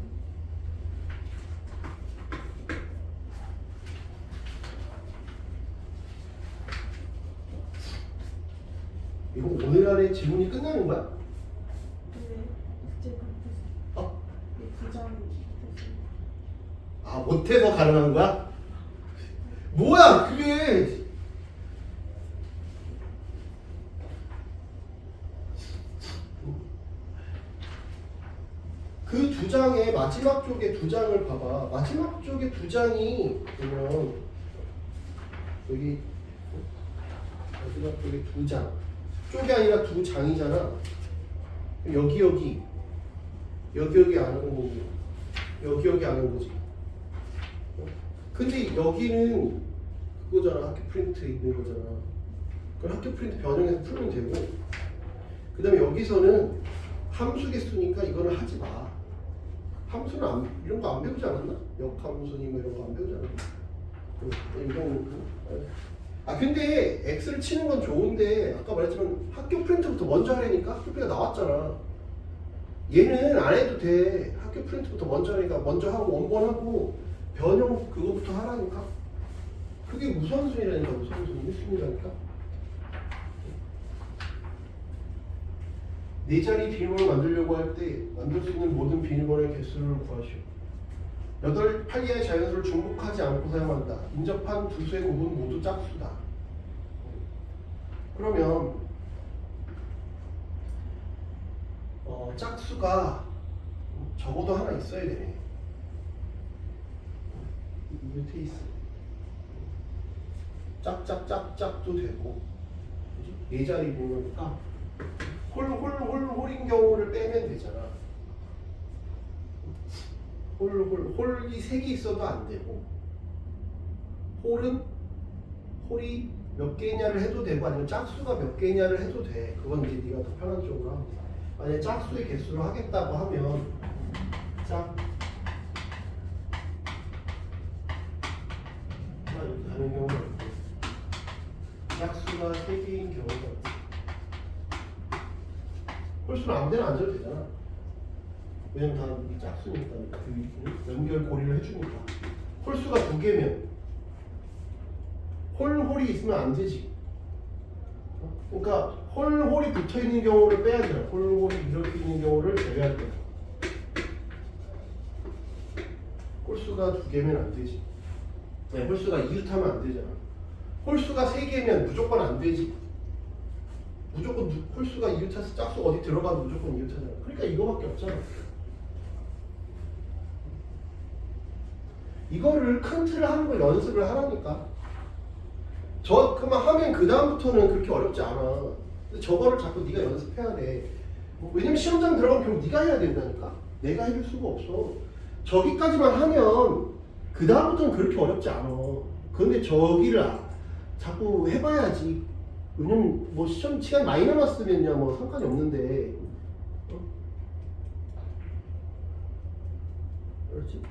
이거 오늘 말에 질문이 끝나는 거야? 근데 이제 못했어요. 어? 이 부장이 못했어요. 아, 못해서 가능한 거야? 뭐야 그게. 그 두 장의 마지막 쪽에 두 장을 봐봐. 마지막 쪽에 두 장이 보면 여기 마지막 쪽에 두 장. 쪽이 아니라 두 장이잖아. 여기 아는 거고 여기 아는 거지. 근데 여기는 그거잖아. 학교 프린트 있는 거잖아. 그럼 학교 프린트 변형해서 풀면 되고, 그 다음에 여기서는 함수 개수니까 이거는 하지 마. 함수는 이런 거 안 배우지 않았나? 역함수니 뭐 이런 거 안 배우지 않았나? 근데 X를 치는 건 좋은데 아까 말했지만 학교 프린트부터 먼저 하려니까 학교 프린트가 나왔잖아. 얘는 안 해도 돼. 학교 프린트부터 먼저 하니까 먼저 하고 원본하고 변형 그거부터 하라니까. 그게 우선순위라니까. 우선순위 1순위라니까. 네 자리 비밀번호 만들려고 할 때 만들 수 있는 모든 비밀번호의 개수를 구하시오. 8개의 자연수를 중복하지 않고 사용한다. 인접한 두 수의 곱은 모두 짝수다. 그러면 짝수가 적어도 하나 있어야 되네. 밑에 있어. 짝짝짝짝도 되고, 네 자리 보니까 홀인 경우를 빼면 되잖아. 홀이 3개 있어도 안 되고, 홀이 몇 개냐를 해도 되고, 아니면 짝수가 몇 개냐를 해도 돼. 그건 이제 네가 더 편한 쪽으로 하면 돼. 만약에 짝수의 개수를 하겠다고 하면 이렇게 하는 경우가 있고, 짝수가 3개인 경우가 있고, 홀수는 아무데나 앉아도 되잖아. 왜냐면 다 짝수니까 그 연결 고리를 해주니까. 홀수가 2개면 홀이 있으면 안 되지. 그러니까 홀이 붙어 있는 경우를 빼야 되잖아. 홀이 이렇게 있는 경우를 제외할 거야. 홀수가 2개면 안 되지. 네, 홀수가 이웃하면 안 되잖아. 홀수가 3개면 무조건 안 되지. 무조건 홀수가 이웃해서 짝수가 어디 들어가도 무조건 이웃하잖아. 그러니까 이거밖에 없잖아. 이거를 큰 틀을 하는 걸 연습을 하라니까. 그만 하면 그 다음부터는 그렇게 어렵지 않아. 근데 저거를 자꾸 네가 연습해야 돼. 왜냐면 시험장 들어가면 결국 네가 해야 된다니까. 내가 해줄 수가 없어. 저기까지만 하면 그 다음부터는 그렇게 어렵지 않아. 그런데 저기를 자꾸 해봐야지. 왜냐면 뭐 시험 시간 많이 남았으면야 뭐 상관이 없는데. 그렇지?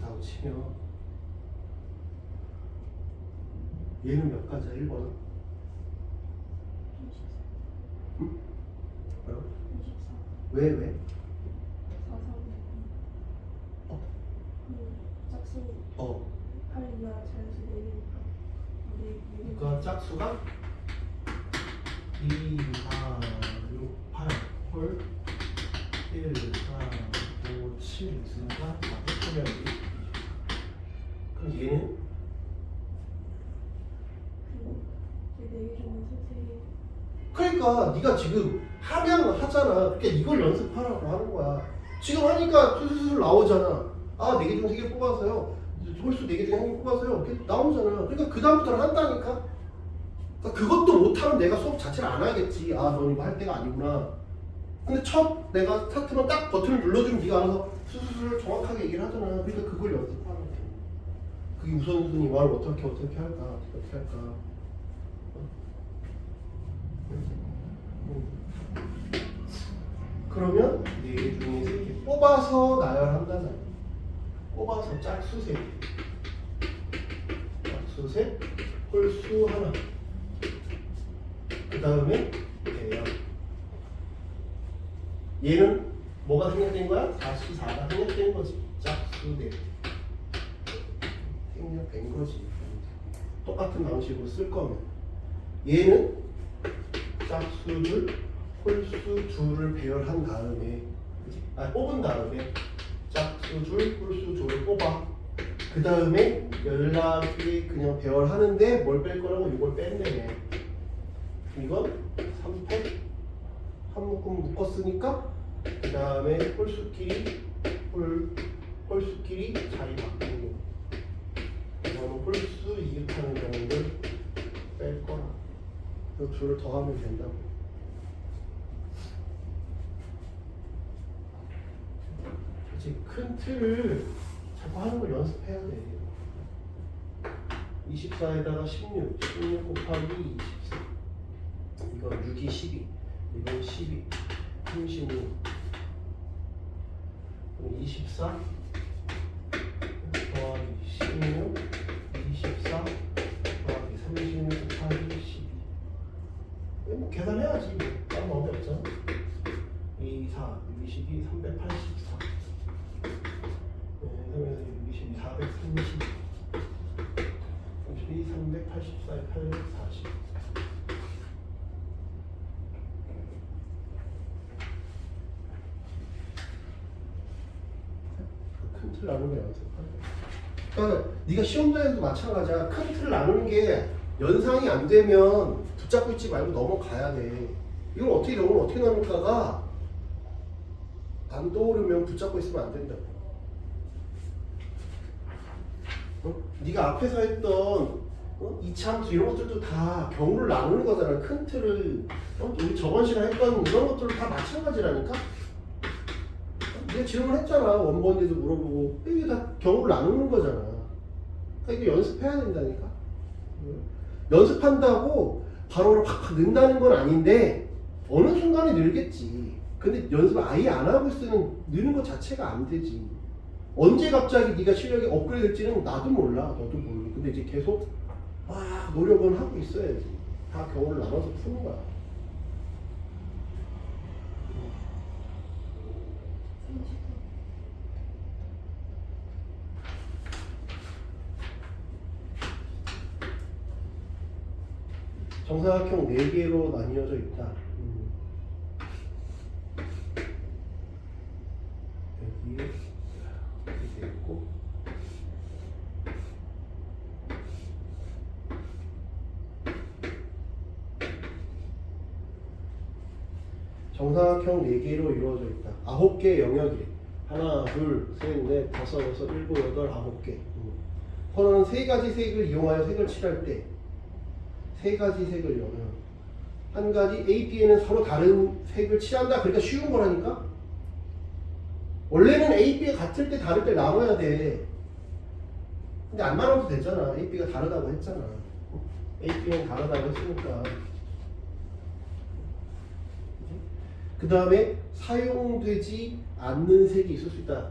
다음 치면 얘는 몇 가지야? 1번은? 24. 응? 뭐라고? 24. 왜? 4, 4, 5. 어? 짝수 8 이하 자연수 4개니까. 그러니까 짝수가 2, 4, 6, 8 홀 1, 4, 5, 7 있으니까 다 합치면 그럼 얘는? 그 4개 중에서 3개. 그러니까 네가 지금 하면 하잖아. 그러니까 이걸 연습하라고 하는 거야. 지금 하니까 술술 나오잖아. 아, 4개 중 3개 뽑아서요. 홀수 4개 중에 1개 뽑아서요. 이렇게 나오잖아. 그러니까 그 다음부터는 한다니까. 그러니까 그것도 못하면 내가 수업 자체를 안 하겠지. 아, 넌 이거 할 때가 아니구나. 근데 첫 내가 스타트만 딱 버튼을 눌러주면 네가 알아서 수술을 정확하게 얘기를 하잖아. 그러니까 그걸 연습하는 거야. 그게 우선순위 말 어떻게 할까? 어떻게 할까? 그러면 4개 중에 3개 뽑아서 나열한다잖아. 뽑아서 짝수세 짝수세 홀수 하나 그 다음에 대요. 얘는 뭐가 생략된 거야? 44가 생략된 거지. 짝수대 생략된 거지. 똑같은 방식으로 쓸 거면 얘는 짝수 줄 홀수 줄을 배열한 다음에 그치? 뽑은 다음에 짝수 줄 홀수 줄을 뽑아. 그 다음에 연락이 그냥 배열하는데 뭘 뺄 거라고 이걸 뺐네. 이건 3팩 한 묶음 묶었으니까 그 다음에 홀수끼리 홀수끼리 자리 바꾸는 거. 그다음에 홀수 이익하는 경우를 뺄 거라. 그 줄을 더하면 된다고. 그치, 큰 틀을 자꾸 하는 걸 연습해야 돼. 24에다가 16 곱하기 24 이건 6이 12 이건 12 36 24 더하기 16 24 더하기 36 곱하기 12 뭐 계산해야지 뭐 다른 방법이 없잖아. 2, 4, 62, 384 62, 430 32, 384, 840 큰 틀 나누는 게 연습하는 거야. 그러니까 네가 시험장에도 마찬가지야. 큰 틀을 나누는 게 연상이 안 되면 붙잡고 있지 말고 넘어가야 돼. 이걸 어떻게 영어를 어떻게 나눌까가 안 떠오르면 붙잡고 있으면 안 된다고. 네가 앞에서 했던 이차함수 이런 것들도 다 경우를 나누는 거잖아. 큰 틀을 우리 저번 시간에 했던 이런 것들도 다 마찬가지라니까. 네가 질문했잖아. 원본에도 물어보고 이게 다 경우를 나누는 거잖아. 그러니까 이거 연습해야 된다니까. 연습한다고 바로 확 는다는 건 아닌데 어느 순간에 늘겠지. 근데 연습을 아예 안 하고 있으면 느는 것 자체가 안 되지. 언제 갑자기 네가 실력이 업그레이드 될지는 나도 몰라. 너도 모르고. 근데 이제 계속 막 노력은 하고 있어야지. 다 경우를 나눠서 푸는 거야. 30. 정사각형 4개로 나뉘어져 있다. 여기에 이렇게 있고 정사각형 4개로 이루어져 있다. 9개 영역이래. 하나, 둘, 셋, 넷, 다섯, 여섯, 일곱, 여덟, 9개. 선은 3가지 색을 이용하여 색을 칠할 때 3가지 색을 이용하여 한 가지 A, B에는 서로 다른 색을 칠한다. 그러니까 쉬운 거라니까. 원래는 A, B가 같을 때 다를 때 나눠야 돼. 근데 안 나눠도 되잖아. A, B가 다르다고 했잖아. A, B는 다르다고 했으니까. 그 다음에 사용되지 않는 색이 있을 수 있다.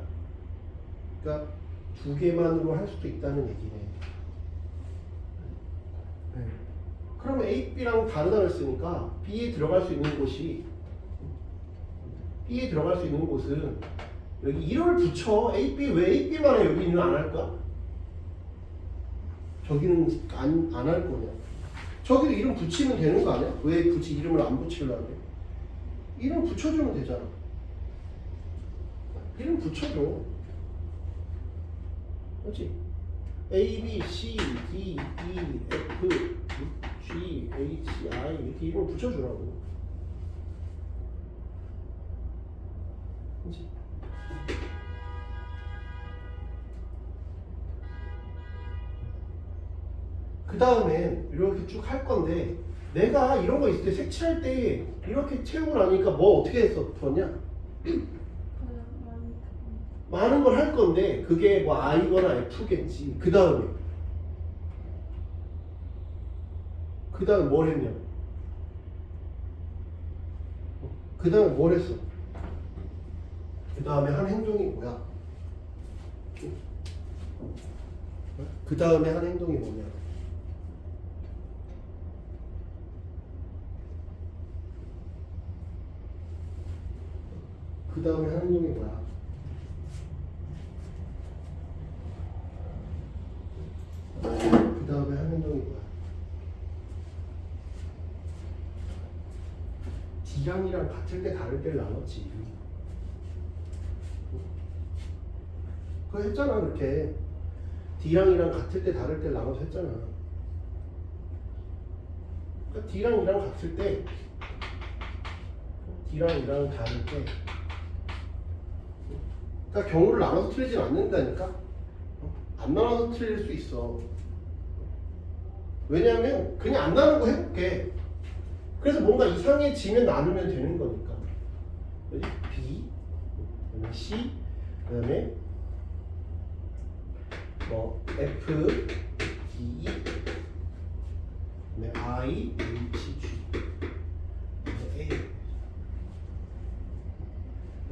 그러니까 2개만으로 할 수도 있다는 얘기네. 그러면 A, B랑 다르다고 했으니까 B에 들어갈 수 있는 곳이 B에 들어갈 수 있는 곳은 여기 이름을 붙여. A, B 왜 A, B만 해? 여기 이름 안 할 거야? 저기는 안 할 거냐? 저기도 이름 붙이면 되는 거 아니야? 왜 굳이 이름을 안 붙이려고 해? 이름 붙여주면 되잖아. 이름 붙여줘. 그렇지? A, B, C, D, E, F, G, H, I 이렇게 이름을 붙여주라고. 그렇지? 그 다음엔 이렇게 쭉 할 건데 내가 이런 거 있을 때 색칠할 때 이렇게 채우고 나니까 뭐 어떻게 했었냐? 많은 걸 할 건데 그게 뭐 I거나 F겠지. 그 다음에 뭘 했냐? 그 다음에 뭘 했어? 그 다음에 한 행동이 뭐야? 그 다음에 한 행동이 뭐냐? 그 다음에 한 행동이 뭐야? 그 다음에 한 행동이 뭐야? D랑이랑 같을 때 다를 때를 나눴지. 그거 했잖아, 그렇게. D랑이랑 같을 때 다를 때를 나눠서 했잖아. 그러니까 D랑 이랑 같을 때, D랑 이랑 다를 때, 그러니까 경우를 나눠서 틀리진 않는다니까. 안 나눠서 틀릴 수 있어. 왜냐하면 그냥 안 나누고 해볼게. 그래서 뭔가 이상해지면 나누면 되는 거니까. 그지? B, 그다음에 C, 그다음에 뭐 F, D, 그다음에 I, H, G, A.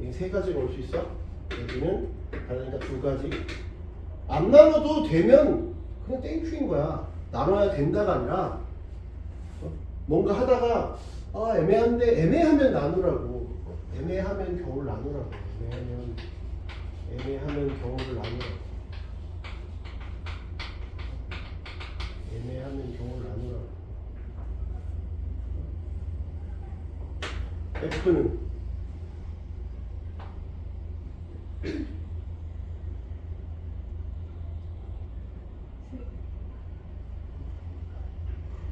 이 세 가지가 올 수 있어. 여기는 그러니까 두 가지. 안 나눠도 되면 그냥 땡큐인 거야. 나눠야 된다가 아니라 뭔가 하다가 애매한데 애매하면 나누라고. 애매하면 경우를 나누라고. 애매하면 경우를 나누라고. 애매하면 경우를 나누라고. F는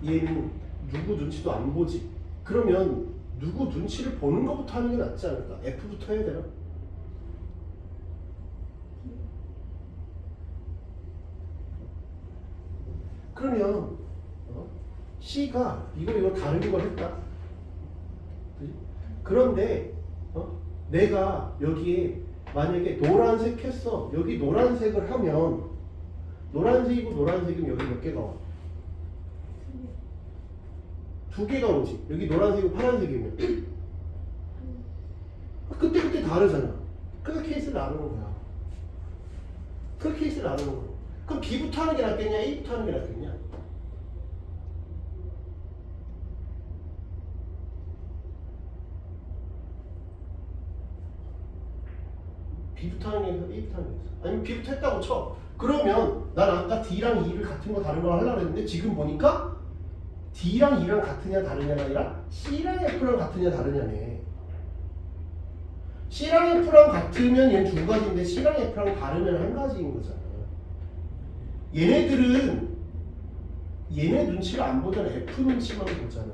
얘는 누구 눈치도 안 보지. 그러면 누구 눈치를 보는 것부터 하는 게 낫지 않을까? F부터 해야 되나? 그러면 C가 이거 다른 걸 했다. 그치? 그런데 내가 여기에 만약에 노란색 했어. 여기 노란색을 하면 노란색이고 노란색이면 여기 몇 개가 와? 두 개가 오지. 여기 노란색이고 파란색이면 그때 다르잖아. 그 케이스를 나누는 거야. 그 케이스를 나누는 거야. 그럼 B부터 하는 게 낫겠냐? A부터 하는 게 낫겠냐? B부터 하는 게 있어? A부터 하는 게 있어? 아니면 B부터 했다고 쳐. 그러면 난 아까 D랑 E를 같은 거 다른 걸 하려고 했는데 지금 보니까 D랑 E랑 같으냐 다르냐가 아니라 C랑 F랑 같으냐 다르냐네. C랑 F랑 같으면 얘는 두 가지인데 C랑 F랑 다르면 한 가지인 거잖아. 얘네들은 얘네 눈치를 안 보잖아. F 눈치만 보잖아.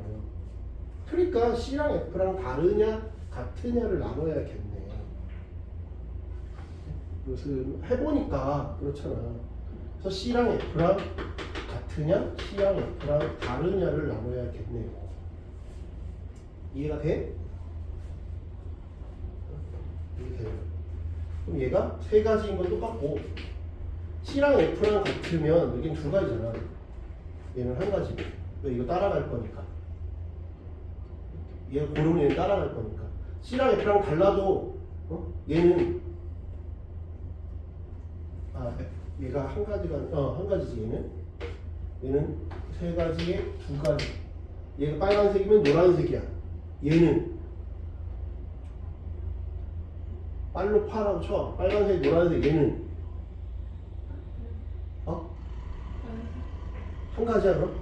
그러니까 C랑 F랑 다르냐 같으냐를 나눠야겠네. 무슨 해보니까 그렇잖아. 그래서 C랑 F랑 같으냐 C랑 F랑 다르냐를 나눠야겠네요. 이해가 돼? 이해돼요. 그럼 얘가 세 가지인 건 똑같고 C랑 F랑 같으면 여긴 두 가지잖아. 얘는 한 가지고. 왜? 이거 따라갈 거니까. 얘가 고르면 얘는 따라갈 거니까. C랑 F랑 달라도 얘는 얘가 한 가지가 한 가지지. 얘는 세 가지에 두 가지. 얘가 빨간색이면 노란색이야. 얘는 빨로 파라고 쳐. 빨간색, 노란색. 얘는 한 가지야 그럼?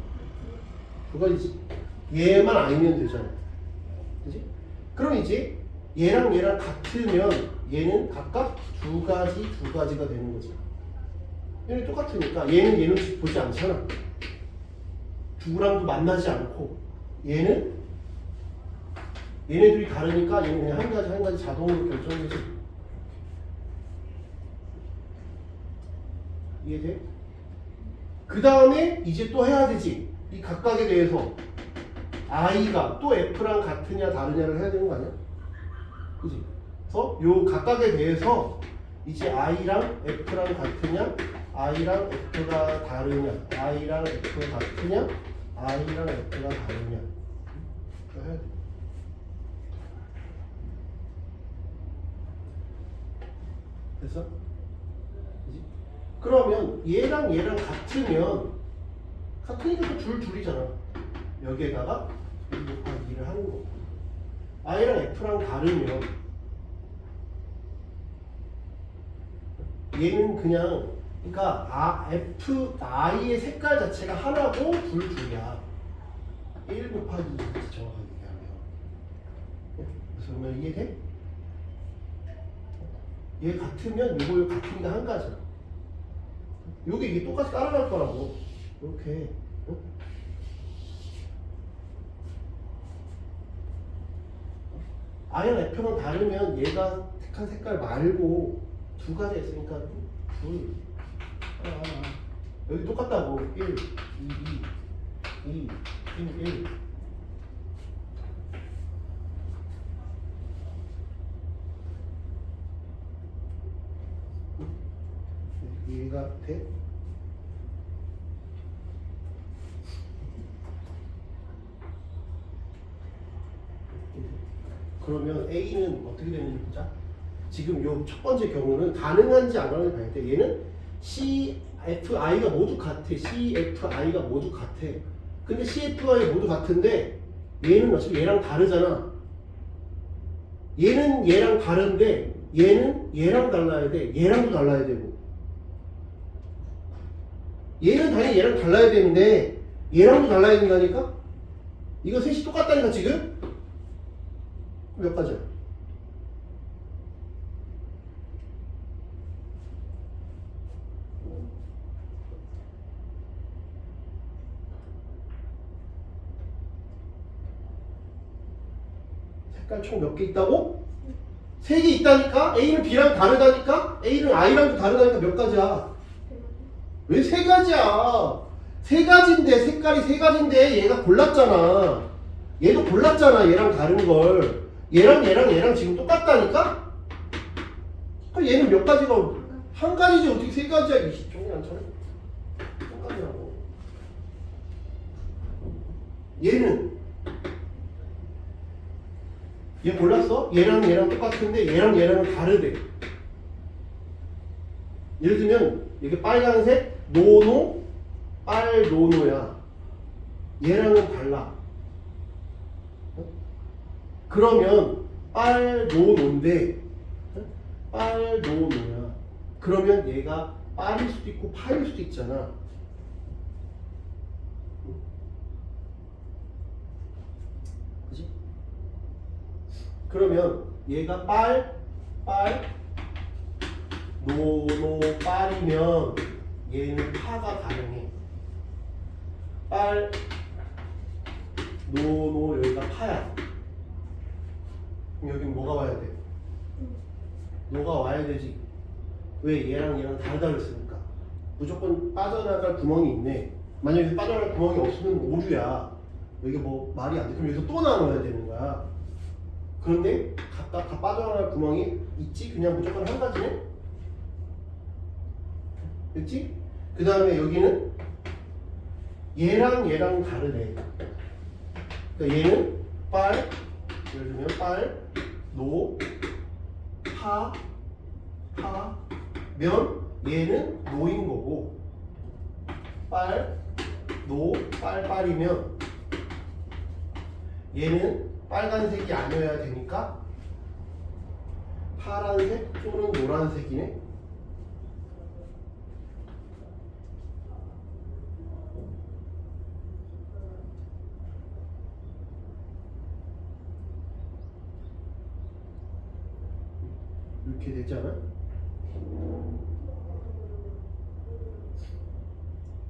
두 가지지. 얘만 아니면 되잖아. 그지? 그럼 이제 얘랑 얘랑 같으면 얘는 각각 두 가지가 되는 거지. 얘는 똑같으니까 얘는 얘는 보지 않잖아. 누구랑도 만나지 않고 얘는 얘네들이 다르니까 얘는 그냥 한 가지 자동으로 결정되지. 이해돼? 그 다음에 이제 또 해야 되지. 이 각각에 대해서 I가 또 F랑 같으냐 다르냐를 해야 되는 거 아니야? 그지? 그래서 요 각각에 대해서 이제 I랑 F랑 같으냐 I랑 F가 다르냐 I랑 F가 같으냐 I랑 F가 다르냐 그거 해야 돼. 됐어? 그지? 그러면 얘랑 얘랑 같으니까 또 줄이잖아. 여기에다가 1 곱하기 2를 하는 거고, i랑 f랑 다르면 얘는 그냥, 그러니까 f i의 색깔 자체가 하나고 줄이야. 1 곱하기 2 정확하게 얘기하면. 그래서 그러면 이해돼? 얘 같으면 요거 같으니까 한 가지야. 이게 똑같이 따라갈 거라고. 이렇게. 응? i랑 f랑 다르면 얘가 택한 색깔 말고 두 가지 있으니까 둘. 여기 똑같다고. 1, 2, 2, 1. 이해가 돼? 그러면 A는 어떻게 되는지 보자. 지금 요 첫 번째 경우는 가능한지 안 가능한지 봐야 돼. 얘는 CFI가 모두 같아. CFI가 모두 같아. 근데 CFI 모두 같은데 얘는 어차피 얘랑 다르잖아. 얘는 얘랑 다른데 얘는 얘랑 달라야 돼. 얘랑도 달라야 되고. 얘는 당연히 얘랑 달라야 되는데 얘랑도 달라야 된다니까? 이거 셋이 똑같다니까 지금? 몇 가지야? 색깔 총 몇 개 있다고? 3개 있다니까? A는 B랑 다르다니까? A는 I랑도 다르다니까 몇 가지야? 왜 3가지야? 3가지인데 색깔이 3가지인데 얘가 골랐잖아. 얘도 골랐잖아. 얘랑 다른 걸. 얘랑 지금 똑같다니까? 그럼 얘는 몇 가지가 한 가지지 어떻게 3가지야? 이 종이 안 차네. 한 가지라고. 얘는 얘 골랐어? 얘랑 똑같은데 얘랑은 다르대. 예를 들면 이게 빨간색 노노 빨노노야. 얘랑은 달라. 그러면 빨노노인데 빨노노야. 그러면 얘가 빨일 수도 있고 파일 수도 있잖아. 그치? 그러면 얘가 노노 빨이면 얘는 파가 가능해. 노노 여기가 파야. 그럼 여긴 뭐가 와야 돼? 노가 와야 되지. 왜? 얘랑 다르다 그랬으니까. 무조건 빠져나갈 구멍이 있네. 만약에 여기서 빠져나갈 구멍이 없으면 오류야. 이게 뭐 말이 안 돼. 그럼 여기서 또 나눠야 되는 거야. 그런데 각각 다 빠져나갈 구멍이 있지? 그냥 무조건 한 가지네? 됐지? 그 다음에 여기는 얘랑 다르네. 그러니까 얘는 예를 들면 노, 면 얘는 노인 거고, 노, 빨이면 얘는 빨간색이 아니어야 되니까 파란색 또는 노란색이네. 이렇게 되지 않아?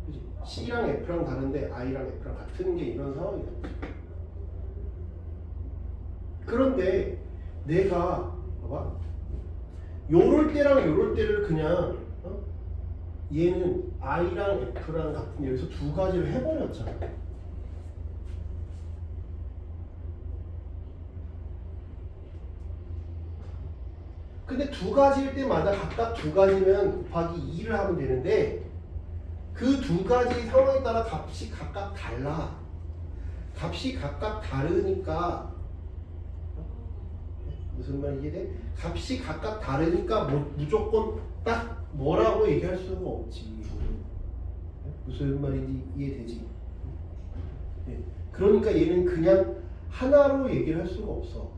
그치? C랑 F랑 다른데 I랑 F랑 같은 게 이런 상황이다. 그런데 내가 봐봐, 요럴 때를 그냥 얘는 I랑 F랑 같은 여기서 두 가지를 해버렸잖아. 근데 두 가지일 때마다 각각 두 가지면 곱하기 2를 하면 되는데 그 두 가지 상황에 따라 값이 각각 달라. 값이 각각 다르니까 무슨 말인지 돼? 값이 각각 다르니까 무조건 딱 뭐라고 얘기할 수가 없지. 무슨 말인지 이해되지? 네. 그러니까 얘는 그냥 하나로 얘기를 할 수가 없어.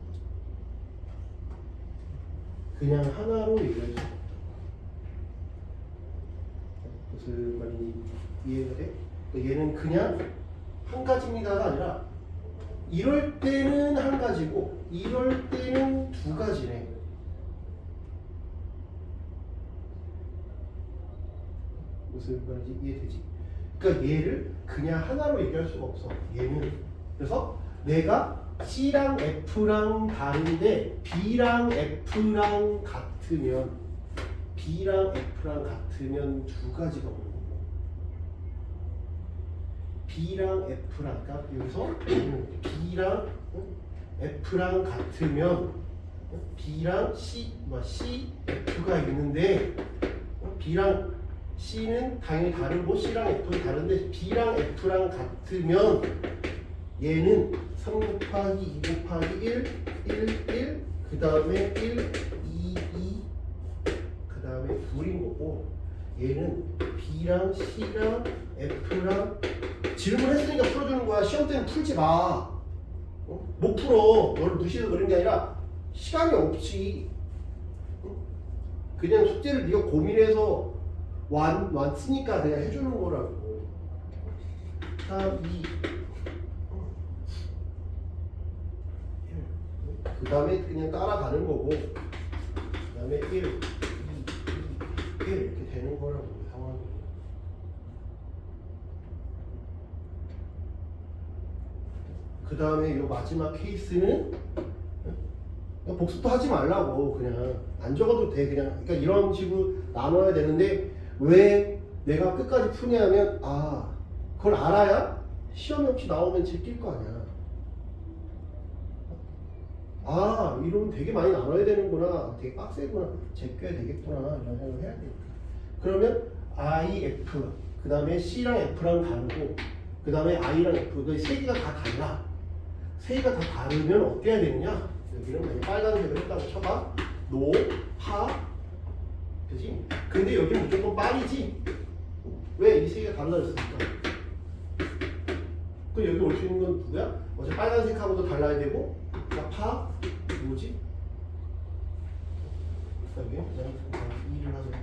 그냥 하나로 얘기할 수가 없다. 무슨 말인지 이해가 돼? 얘는 그냥 한 가지입니다가 아니라 이럴 때는 한 가지고 이럴 때는 두 가지네. 무슨 말인지 이해되지? 그러니까 얘를 그냥 하나로 얘기할 수가 없어. 얘는 그래서 내가 C랑 F랑 다른데 B랑 F랑 같으면 B랑 F랑 같으면 두 가지가 오는 거고 B랑 F랑 그러니까 여기서 B랑 F랑 같으면 B랑 C F가 있는데 B랑 C는 당연히 다르고 C랑 F는 다른데 B랑 F랑 같으면 얘는 3 곱하기 2 곱하기 1, 1, 그 다음에 1, 2, 2, 그 다음에 2인 거고 얘는 B랑 C랑 F랑 질문했으니까 풀어주는 거야. 시험 때는 풀지 마. 못 풀어. 너를 무시해서 그런 게 아니라 시간이 없지. 그냥 숙제를 네가 고민해서 왔으니까 내가 해주는 거라고. 3, 2, 그 다음에 그냥 따라가는 거고 그 다음에 1, 2, 1 이렇게 되는 거라고 상황이. 그 다음에 이 마지막 케이스는 그냥 복습도 하지 말라고. 그냥 안 적어도 돼. 그냥 그러니까 이런 식으로 나눠야 되는데 왜 내가 끝까지 푸냐면 그걸 알아야 시험이 없이 나오면 제낄 거 아니야. 이러면 되게 많이 나눠야 되는구나. 되게 빡세구나. 제껴야 되겠구나. 이런 생각을 해야 돼. 그러면 I, F, 그 다음에 C랑 F랑 다르고, 그 다음에 I랑 F, 그 세 개가 다 달라. 세 개가 다 다르면 어떻게 해야 되느냐? 여기는 만약 빨간색을 했다고 쳐봐. 노, 파, 그지? 근데 여기는 무조건 빨이지? 왜 이 세 개가 달라 그랬으니까? 그 여기 올 수 있는 건 누구야? 어차피 빨간색하고도 달라야 되고, 파, 뭐지? 여기 그냥 2를 하면 돼.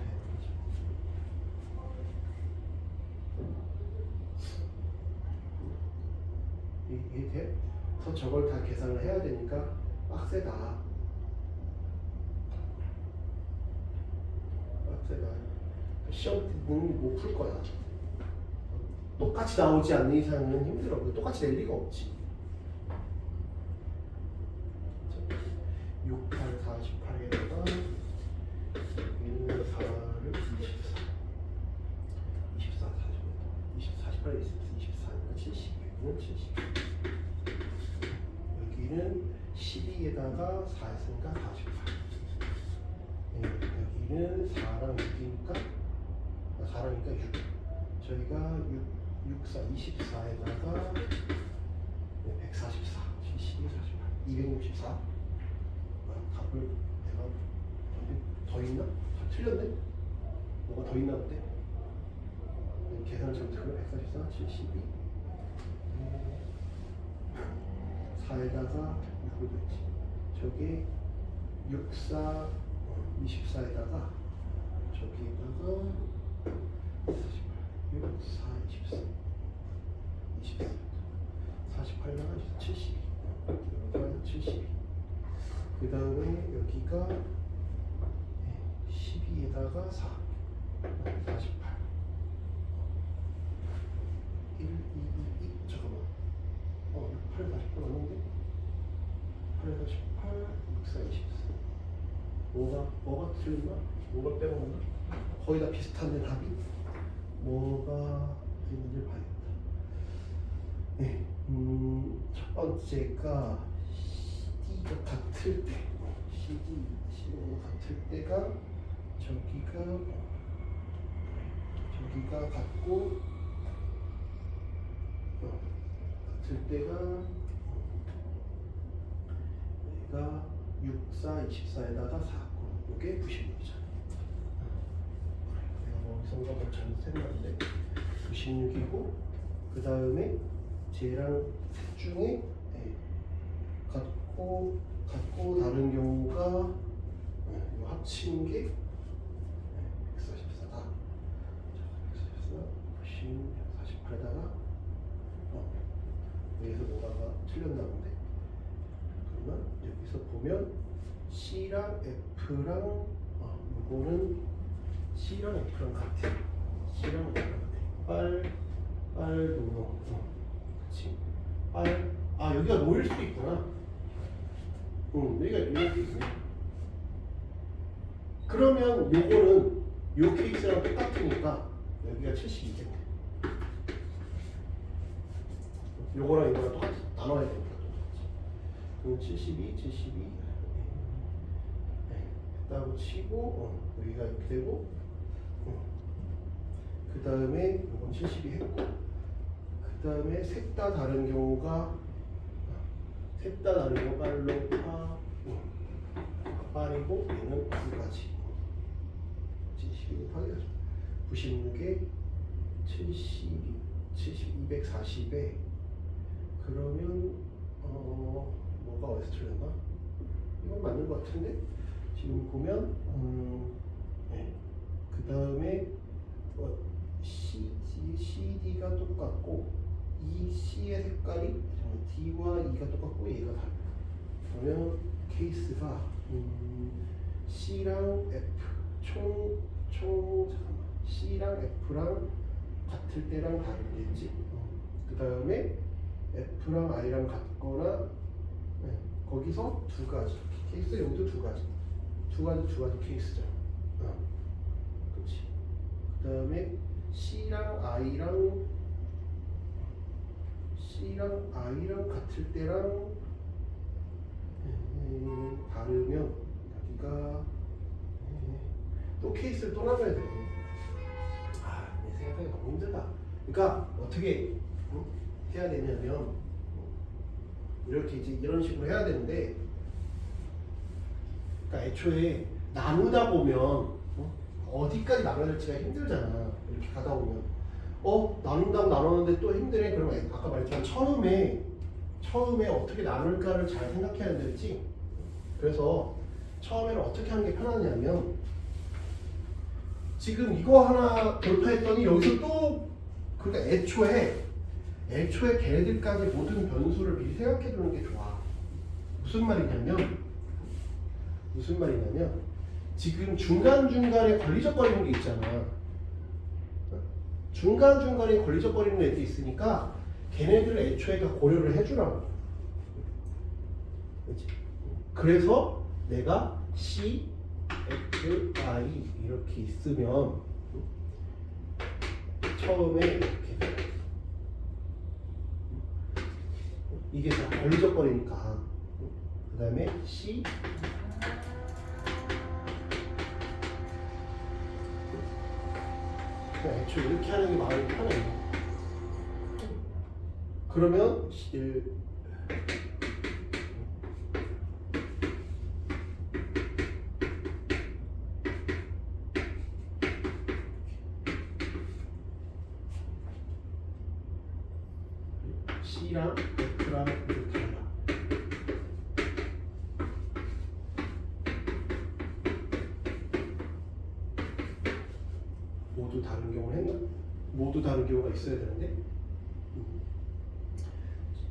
이해? 그래서 저걸 다 계산을 해야 되니까 빡세다. 시험 때는 못 풀 거야. 똑같이 나오지 않는 이상은 힘들어. 똑같이 낼 리가 없지. 6, 8, 48에다가 여기는 4를 24, 48에 있으면 24니까 70, 여기는 70. 여기는 12에다가 4 했으니까 48. 여기는 4랑 6이니까 4랑이니까 6. 저희가 6, 4, 24에다가 144, 72, 48, 264. 답을 내가 더 있나? 틀렸네? 뭐가 더 있나 본데? 계산 잘못했구나. 144, 72 4에다가 6을 넣지. 저게 6, 4, 24에다가 저기에다가 48, 6, 4, 24 24 48 나가서 72 여기가 72. 그 다음에 여기가 12에다가 4 48 1, 2, 2, 2 잠깐만 8, 48 맞는데? 8, 48, 6, 4, 24 뭐가 틀렸나? 뭐가 빼먹었나? 거의 다 비슷한데 답이? 뭐가 있는지 봐야겠다. 네, 첫 번째가 CD가 같을 때 CD가 같을 때가 저기가 같고 같을 때가 얘가 6, 6, 4, 24에다가 4. 이게 96이잖아. 내가 뭐 성적을 잘못했는데 96이고 그 다음에 쟤랑 셋 중에 같고 다른 경우가 이거 합친 게 144다. 144, 48에다가 여기서 뭐가가 틀렸나 본데. 그러면 여기서 보면 C랑 F랑 이거는 C랑 F랑 같아. C랑 F랑 같아. 빨 노노. 그치. 여기가 노일 수도 있구나. 여기가 노일 수도 있네. 그러면 요거는 요 케이스랑 똑같으니까 여기가 72겠네. 요거랑 이거랑 똑같이 나눠야 되니까 똑같이. 그럼 72. 따로 치고 여기가 이렇게 되고 그 다음에 이건 72 했고 그 다음에 셋 다 다른 경우가 빨로 빨이고 얘는 2가지 72 곱하기 96에 72 240에 그러면 뭐가 어디서 틀렸나? 이건 맞는 것 같은데 지금 보면 그 다음에 CD가 똑같고 이 C의 색깔이 D와 E가 똑같고 얘가 달라. 그러면 케이스가 C랑 F 잠깐만 C랑 F랑 같을 때랑 다르겠지. 그 다음에 F랑 I랑 같거나 거기서 두 가지 케이스 여기도 두 가지 케이스죠. 그렇지. 그 다음에 C랑 I랑 같을 때랑 다르면 여기가 또 케이스를 또 나눠야 돼. 내 생각하기 너무 힘들다. 그러니까 어떻게 해야 되냐면 이렇게 이제 이런 식으로 해야 되는데, 그러니까 애초에 나누다 보면 어디까지 나눠야 될지가 힘들잖아. 이렇게 가다 보면 나눈다고 나눴는데 또 힘드네. 그러면 아까 말했지만 처음에 어떻게 나눌까를 잘 생각해야 되지. 그래서 처음에는 어떻게 하는 게 편하냐면 지금 이거 하나 돌파했더니 여기서 또 그러니까 애초에 걔네들까지 모든 변수를 미리 생각해 두는 게 좋아. 무슨 말이냐면 지금 중간중간에 걸리적거리는 게 있잖아. 중간중간에 걸리적거리는 애들이 있으니까 걔네들을 애초에 다 고려를 해주라고. 그렇지? 그래서 내가 C, F, I 이렇게 있으면 처음에 이렇게 이게 다 걸리적거리니까 그 다음에 C 그냥 애초에 이렇게 하는 게 마음이 편해. 그러면 C랑 F랑 이렇게 달라. 모두 다른 경우를 했나? 모두 다른 경우가 있어야 되는데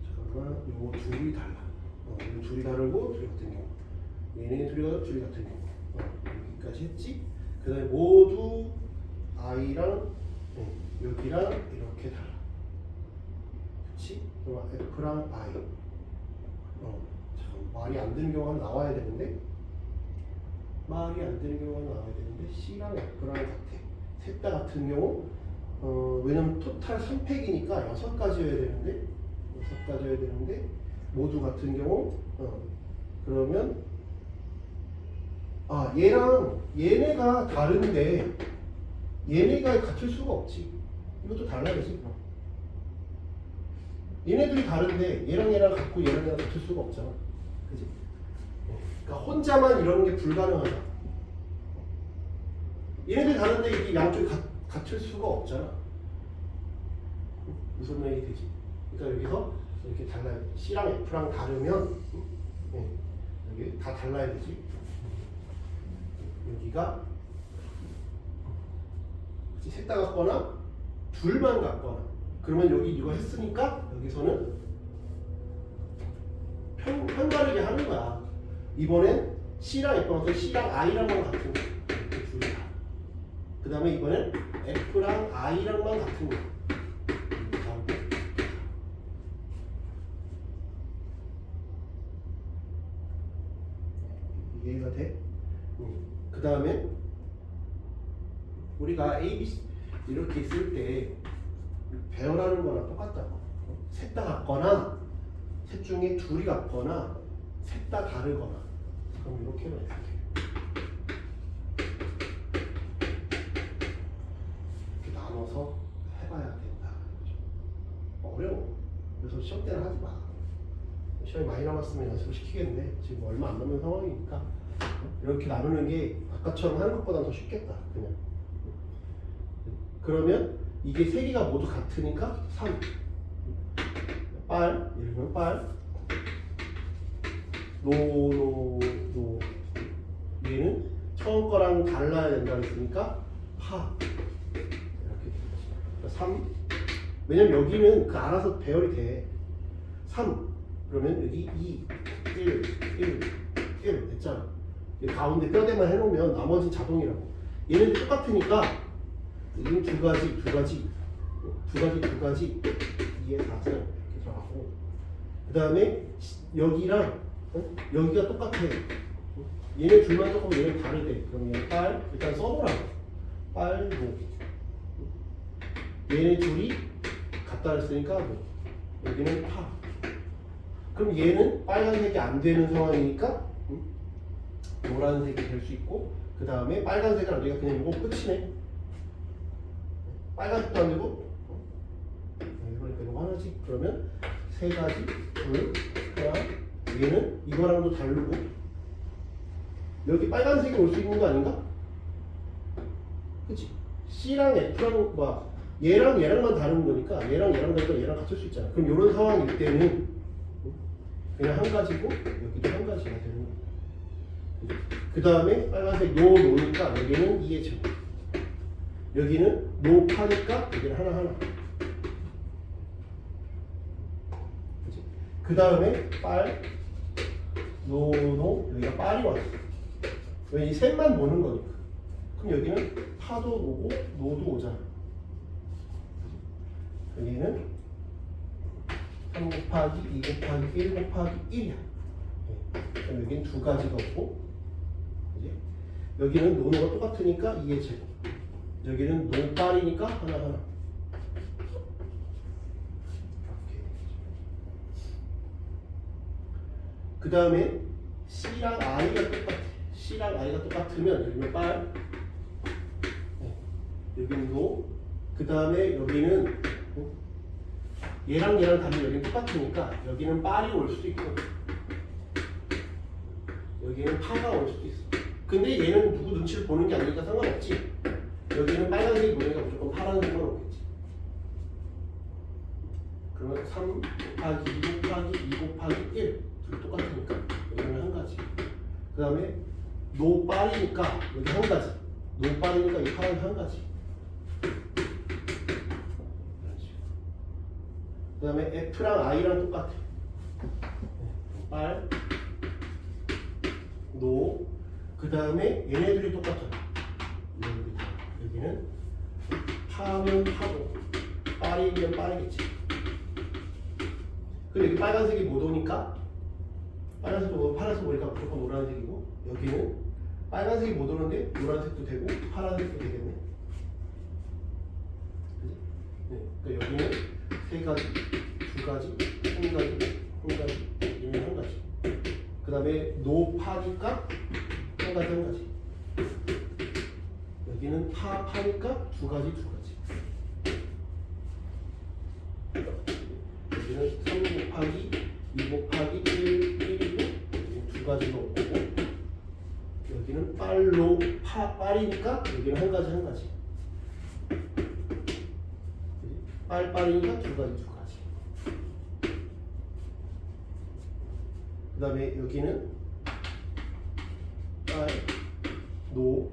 잠깐만, 요 둘이 달라. 요 둘이 다르고 둘이 같은 경우, 얘네 둘이 같은 경우 여기까지 했지? 그 다음에 모두 I랑 여기랑 이렇게 달라. 그치? 그럼 F랑 I 참 말이 안 되는 경우가 나와야 되는데 C랑 F랑 같아. 셋 다 같은 경우 왜냐면 토탈 3팩이니까 6가지여야 되는데 모두 같은 경우 그러면 얘랑 얘네가 다른데 얘네가 같을 수가 없지. 이것도 달라야지. 얘네들이 다른데 얘랑 같고 얘랑 같을 수가 없잖아. 그지? 그러니까 혼자만 이러는 게 불가능하다. 얘네들 다른데 이게 양쪽이 같을 수가 없잖아. 무슨 말이 되지? 그러니까 여기서 이렇게 달라야 돼. C랑 F랑 다르면 여기 다 달라야 되지. 여기가 셋 다 같거나 둘만 같거나 그러면 여기 이거 했으니까 여기서는 편가르게 하는 거야. 이번엔 C랑 F랑 C랑 I랑만 같은 거 이렇게 둘이 다. 그 다음에 이번엔 F랑 I랑만 같은 거. 이해가 돼? 그 다음에 우리가 A, B, C 이렇게 있을 때 배열하는 거랑 똑같다고. 셋 다 같거나 셋 중에 둘이 같거나 셋 다 다르거나. 그럼 이렇게만 해석해. 이렇게 나눠서 해봐야 된다. 어려워. 그래서 시험 때는 하지 마. 시험이 많이 남았으면 연습을 시키겠는데 지금 얼마 안 남은 상황이니까 이렇게 나누는 게 아까처럼 하는 것보다 더 쉽겠다. 그냥. 그러면 이게 세 개가 모두 같으니까 3. 빨, 예를 들면 빨, 노. 얘는 처음 거랑 달라야 된다 했으니까 파. 이렇게 되겠지. 3. 왜냐면 여기는 그 알아서 배열이 돼. 3. 그러면 여기 2, 1 됐잖아. 가운데 뼈대만 해놓으면 나머지는 자동이라고. 얘는 똑같으니까 여기는 두 가지 2에 4점 이렇게 들어가고 그 다음에 여기랑 여기가 똑같아. 얘네 둘만 조금 얘네 다르대. 그럼 얘 빨 일단 써보라고. 빨, 노. 얘네 둘이 같다 했으니까 노. 여기는 파. 그럼 얘는 빨간색이 안 되는 상황이니까 노란색이 될 수 있고 그 다음에 빨간색은 안 되니까 그냥 이거 끝이네. 빨간색도 안 되고 그러니까 이거 하나씩 그러면 세 가지 둘 하나 얘는 이거랑도 다르고 여기 빨간색이 올 수 있는 거 아닌가? 그치? C랑 F랑 얘랑만 다른 거니까 얘랑 다르니까 얘랑 같을 수 있잖아. 그럼 이런 상황일 때는 그냥 한 가지고 여기도 한 가지가 되는 거야. 그 다음에 빨간색 노니까 여기는 2의 제곱. 여기는 노파니까 여기는 하나. 그 다음에 빨, 노 여기가 빨이 왔어. 왜 이 셋만 노는 거니까. 그럼 여기는 파도 오고 노도 오잖아. 여기는 3 곱하기 2 곱하기 1 곱하기 1이야. 그럼 여기는 두 가지가 없고 이제 여기는 노노가 똑같으니까 2의 제곱. 여기는 노빨이니까 하나. 그 다음에 C랑 I가 똑같아. C랑 I가 똑같으면 여기는 빨, 여기는 노. 그 다음에 여기는 얘랑 다르면 여기는 똑같으니까 여기는 빨이 올 수도 있고 여기는 파가 올 수도 있어. 근데 얘는 누구 눈치를 보는 게 아니니까 상관없지. 여기는 빨간색이 보니까 무조건 파란색만 오겠지. 그러면 3 곱하기 2 곱하기 2 곱하기 1 둘이 똑같으니까 여기는 한 가지. 그 다음에 노빨이니까 여기 한 가지. 노빨이니까 이 파란색 한 가지. 그 다음에 F랑 I랑 똑같아. 빨, 노. 그 다음에 얘네들이 똑같아. 여기는 파면 파고 빨이면 빨이겠지. 근데 여기 빨간색이 못 오니까 빨간색도 파란색 오니까 무조건 노란색이고 여기는 빨간색이 못 오는데 노란색도 되고 파란색도 되겠네. 그치? 네. 그러니까 여기는 세 가지, 두 가지, 한 가지, 여기는 한 가지. 그 다음에 노파니까 한 가지. 여기는 파니까 두 가지. 여기는 3 곱하기 2 곱하기 1이고 여기는 두 가지가 올 거고 여기는 빨로 빨이니까 여기는 한 가지 한 가지. 빨빨이니까 두 가지. 그 다음에 여기는 빨, 노,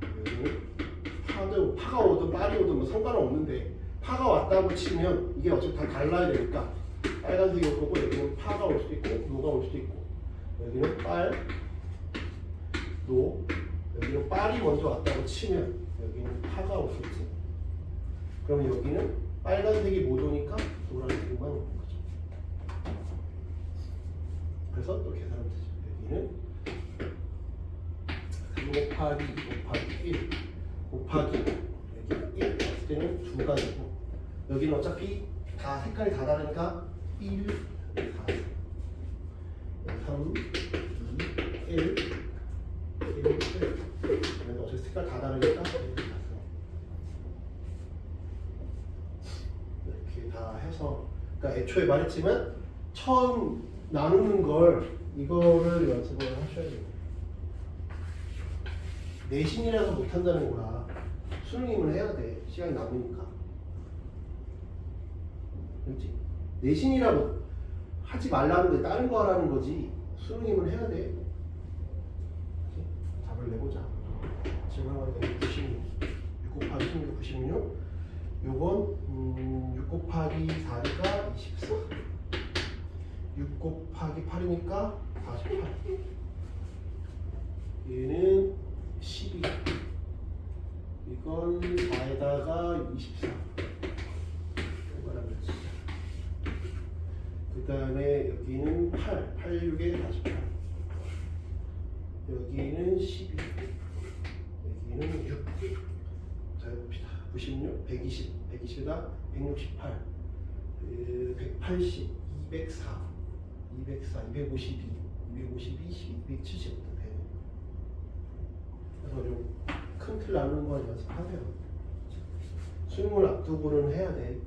여기는 파가 오든 빨이 오든 뭐 상관없는데 파가 왔다고 치면 이게 어차피 다 갈라야 되니까 빨간색이 올 거고 여기는 파가 올 수도 있고 노가 올 수도 있고 여기는 빨, 노, 여기는 빨이 먼저 왔다고 치면 여기는 파가 오겠지. 그럼 여기는 빨간색이 못 오니까 노란색만 오는 거죠. 그래서 또 계산하면 되죠. 여기는 3 곱하기 2 곱하기 1 곱하기 여기 1 했을 때는 두 가지고 여기는 어차피 다 색깔이 다 다르니까 1, 4, 3, 2, 1, 1, 어차피 색깔 다 다르니까 이렇게 다 해서 그러니까 애초에 말했지만 처음 나누는 걸 이거를 연습을 하셔야 돼요. 내신이라서 못한다는 거야. 수능임을 해야 돼. 시간이 남으니까. 그렇지? 내신이라고 하지 말라는데 다른 거 하라는 거지. 수능임을 해야 돼. 그렇지? 답을 내보자. 지금 하나 96. 6 곱하기 16, 96. 요건 6 곱하기 4니까 24. 6 곱하기 8이니까 48. 얘는 12. 이건 4에다가 24. 이거랑 같이. 그 다음에 여기는 8. 8, 6에 48. 여기는 12. 여기는 6. 자, 해봅시다. 96, 120. 120에다 168. 180, 204. 204, 252, 252, 270 되네. 그래서 좀 큰 틀 나누는 거 연습하세요. 수능을 앞두고는 해야 돼.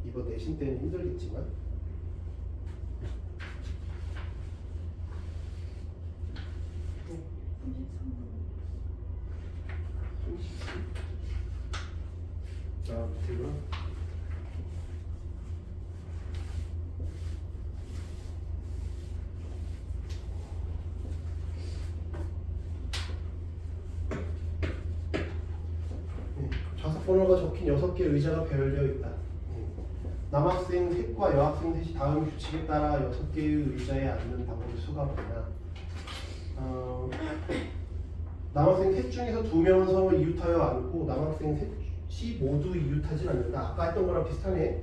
이번 내신 때는 힘들겠지만. 자, 지금 좌석 번호가 적힌 6개의 의자가 배열되어 있다. 남학생 셋과 여학생 셋이 다음 규칙에 따라 6개의 의자에 앉는 방법의 수가 뭐냐? 남학생 셋 중에서 2명은 서로 이웃하여 앉고 남학생 셋이 모두 이웃하진 않는다. 아까 했던 거랑 비슷하네.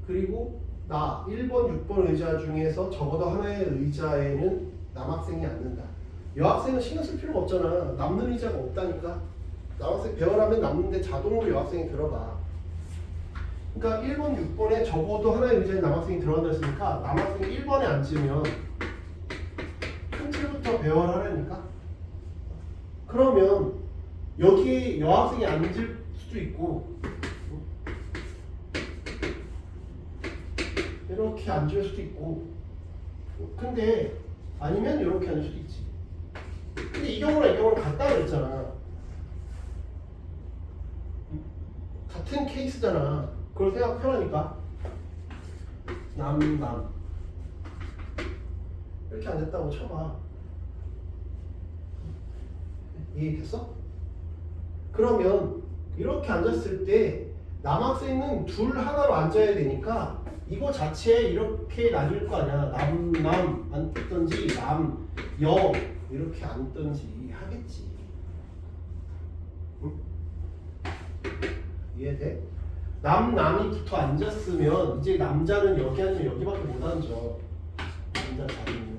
그리고 나 1번, 6번 의자 중에서 적어도 하나의 의자에는 남학생이 앉는다. 여학생은 신경 쓸 필요가 없잖아. 남는 의자가 없다니까. 남학생 배열하면 남는데 자동으로 여학생이 들어가. 그러니까 1번, 6번에 적어도 하나의 의자에 남학생이 들어간다 했으니까 남학생이 1번에 앉으면 큰 틀부터 배열하려니까. 그러면 여기 여학생이 앉을 수도 있고 이렇게 앉을 수도 있고 근데 아니면 이렇게 앉을 수도 있지. 근데 이 경우랑 이 경우랑 같다 그랬잖아. 같은 케이스잖아. 그걸 생각하라니까. 남 이렇게 앉았다고 쳐봐. 이해됐어? 그러면 이렇게 앉았을 때 남학생은 둘 하나로 앉아야 되니까 이거 자체에 이렇게 나뉠 거 아니야. 남 앉든지 여 이렇게 앉든지 하겠지. 응? 이해돼? 남이 붙어 앉았으면 이제 남자는 여기 앉으면 여기밖에 못 앉아. 남자 자리는.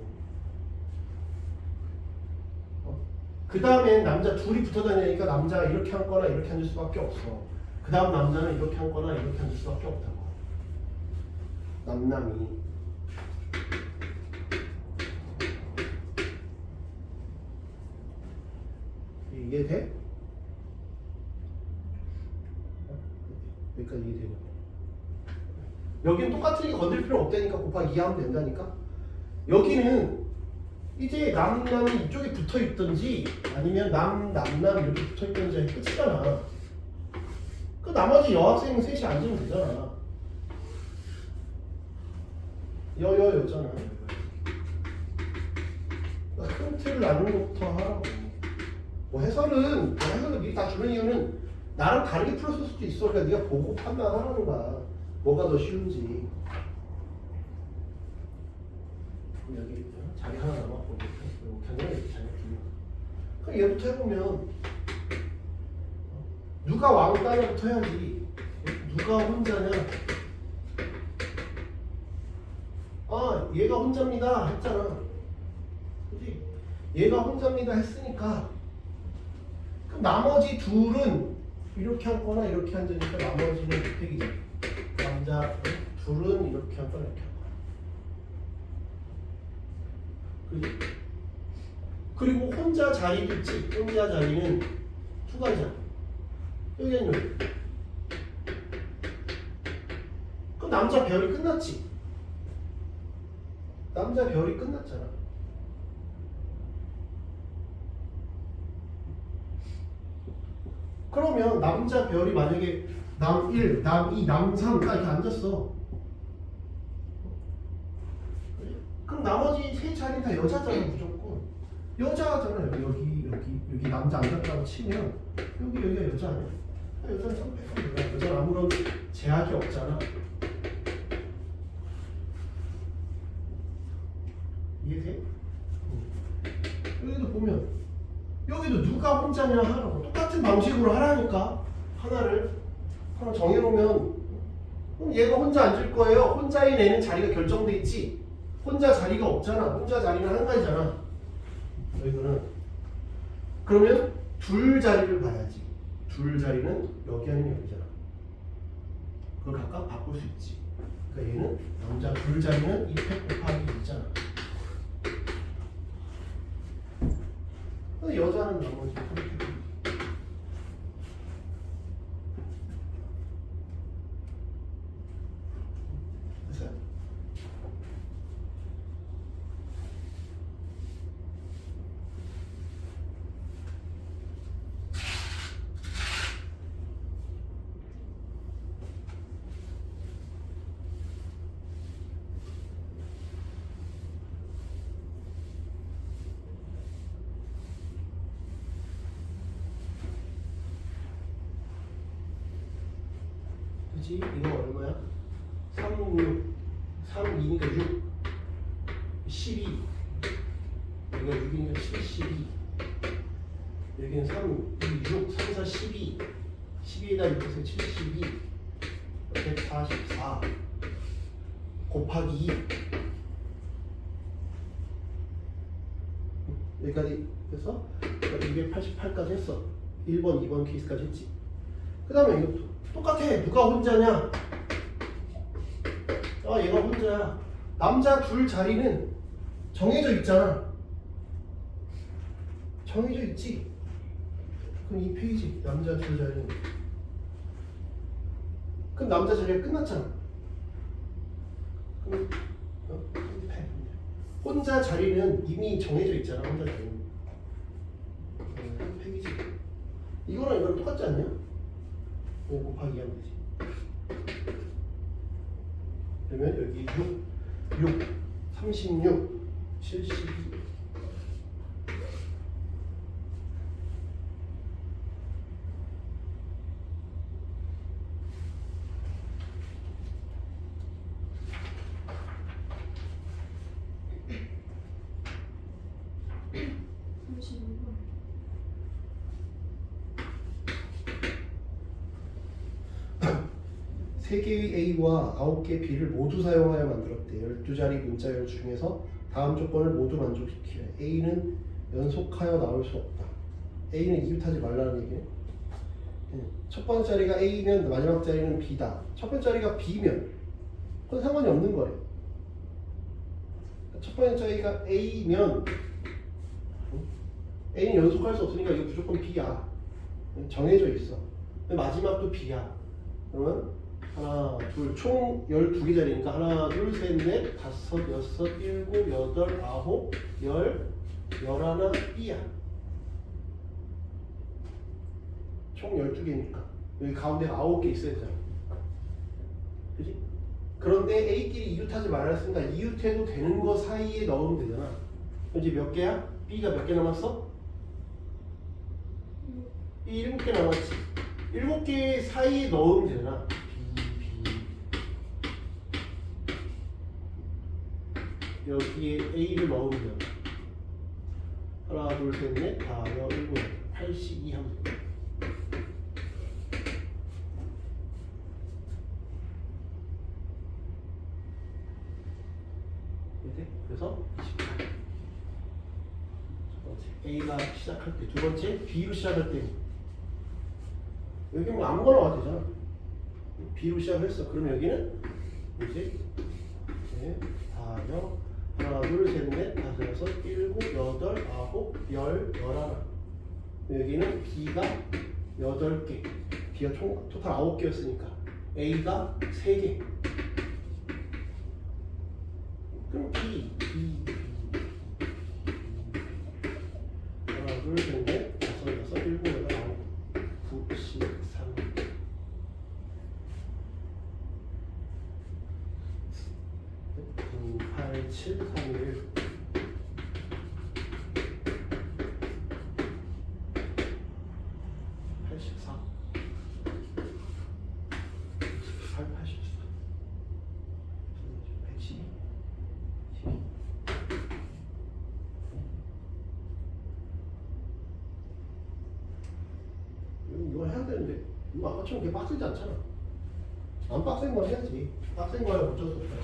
그 다음엔 남자 둘이 붙어 다니니까 남자가 이렇게 앉거나 이렇게 앉을 수밖에 없어. 그 다음 남자는 이렇게 앉거나 이렇게 앉을 수밖에 없다고. 남남이. 이해돼? 여기까지 이해되냐? 여기는 똑같으니까 건들 필요 없다니까 곱하기 2 하면 된다니까. 여기는 이제 남남이 이쪽에 붙어 있든지 아니면 남남 이렇게 붙어 있든지 끝이잖아. 그 나머지 여학생 셋이 앉으면 되잖아. 여잖아. 큰 틀을 나누는 것부터 하라고. 뭐 해설은 미리 다 주는 이유는 나랑 다르게 풀었을 수도 있어. 그러니까 네가 보고 판단하라는 거야. 뭐가 더 쉬운지. 여기 자리 하나 남았고 경영에 자리 두. 그럼 얘부터 해보면 누가 왕따냐부터 해야지. 누가 혼자냐? 아, 얘가 혼자입니다 했잖아. 그지? 얘가 혼자입니다 했으니까 그럼 나머지 둘은 이렇게 앉거나 이렇게 앉으니까 나머지는 곱하기죠. 남자 둘은 이렇게 앉거나 이렇게 앉거나. 그지? 그리고 혼자 자리도 있지. 혼자 자리는 두 가지잖아. 여기는 여기. 그럼 남자 별이 끝났지. 남자 별이 끝났잖아. 그러면 남자 별이 만약에 남 1, 남 2, 남 3 딱 이렇게 앉았어. 그럼 나머지 세 자리는 다 여자잖아. 무조건 여자잖아요. 여기 남자 앉았다고 치면 여기가 여자 아니야? 여자는 선택한 여자는 아무런 제약이 없잖아. 이해돼? 여기도 보면 여기도 누가 혼자냐 하라고 똑같은 방식으로 하라니까. 하나 정해놓으면 그럼 얘가 혼자 앉을 거예요. 혼자인 애는 자리가 결정돼 있지. 혼자 자리가 없잖아. 혼자 자리는 한 가지잖아. 여기는 그러면 둘 자리를 봐야지. 둘 자리는 여기 아니면 여기잖아. 그걸 각각 바꿀 수 있지. 그러니까 얘는 남자 둘 자리는 2팩 곱하기 2잖아. 근데 여자는 나머지 3팩. 됐어요? 그치? 이거 얼마야? 3, 6, 3, 2니까 6, 12. 여기가 6이니까 7, 12. 여기는 3, 2, 6, 3, 4, 12. 12에다 6 해서 72. 144. 곱하기 2. 여기까지 해서 288까지 했어. 1번, 2번 케이스까지 했지. 그 다음에 이것도 똑같아. 누가 혼자냐? 아, 얘가 혼자야. 남자 둘 자리는 정해져 있잖아. 정해져 있지. 그럼 이 페이지 남자 둘 자리는 그럼 남자 자리가 끝났잖아. 그럼 혼자 자리는 이미 정해져 있잖아. 혼자 자리는 페이지. 이거랑 이거랑 똑같지 않냐? 곱하기 하면 되지. 그러면 여기 6, 36, 72. 세 개의 A와 9개의 B를 모두 사용하여 만들었대. 12자리 문자열 중에서 다음 조건을 모두 만족시키래. A는 연속하여 나올 수 없다. A는 이웃하지 말라는 얘기네. 첫 번째 자리가 A면 마지막 자리는 B다. 첫 번째 자리가 B면 그건 상관이 없는 거래. 첫 번째 자리가 A면 A는 연속할 수 없으니까 이거 무조건 B야. 정해져 있어. 마지막도 B야. 그러면 하나, 둘, 총 12개 자리니까 하나, 둘, 셋, 넷, 다섯, 여섯, 일곱, 여덟, 아홉, 열, 열하나, B야. 총 12개니까 여기 가운데 9개 있어야 되잖아. 그지? 그런데 A끼리 이웃하지 말았으니까 이웃해도 되는 거 사이에 넣으면 되잖아. 그럼 이제 몇 개야? B가 몇 개 남았어? B 7개 남았지. 7개 사이에 넣으면 되잖아. 여기에 A를 넣으면 돼요. 하나, 둘, 셋, 넷, 다, 여, 일곱, 82 하면 돼요. 그래서 28. 첫 번째 A가 시작할 때, 두 번째 B로 시작할 때 여기 뭐 아무거나 와도 되잖아. B로 시작을 했어. 그럼 여기는 이제 다여 하나 둘 셋 넷 다섯 여섯 일곱 여덟 아홉 열 열하나. 여기는 B가 8개. B가 총 토탈 9개였으니까 A가 3개. 그럼 B 하나 둘 셋 넷 다섯 여섯 일곱 여덟 아홉 9 10 3 9 8 7 3 1 84 18 84 112 12 이거 해야 되는데 이거 아까처럼 그렇게 빡세지 않잖아. 안 빡센 건 해야지. 빡센 거야 어쩔 수 없다.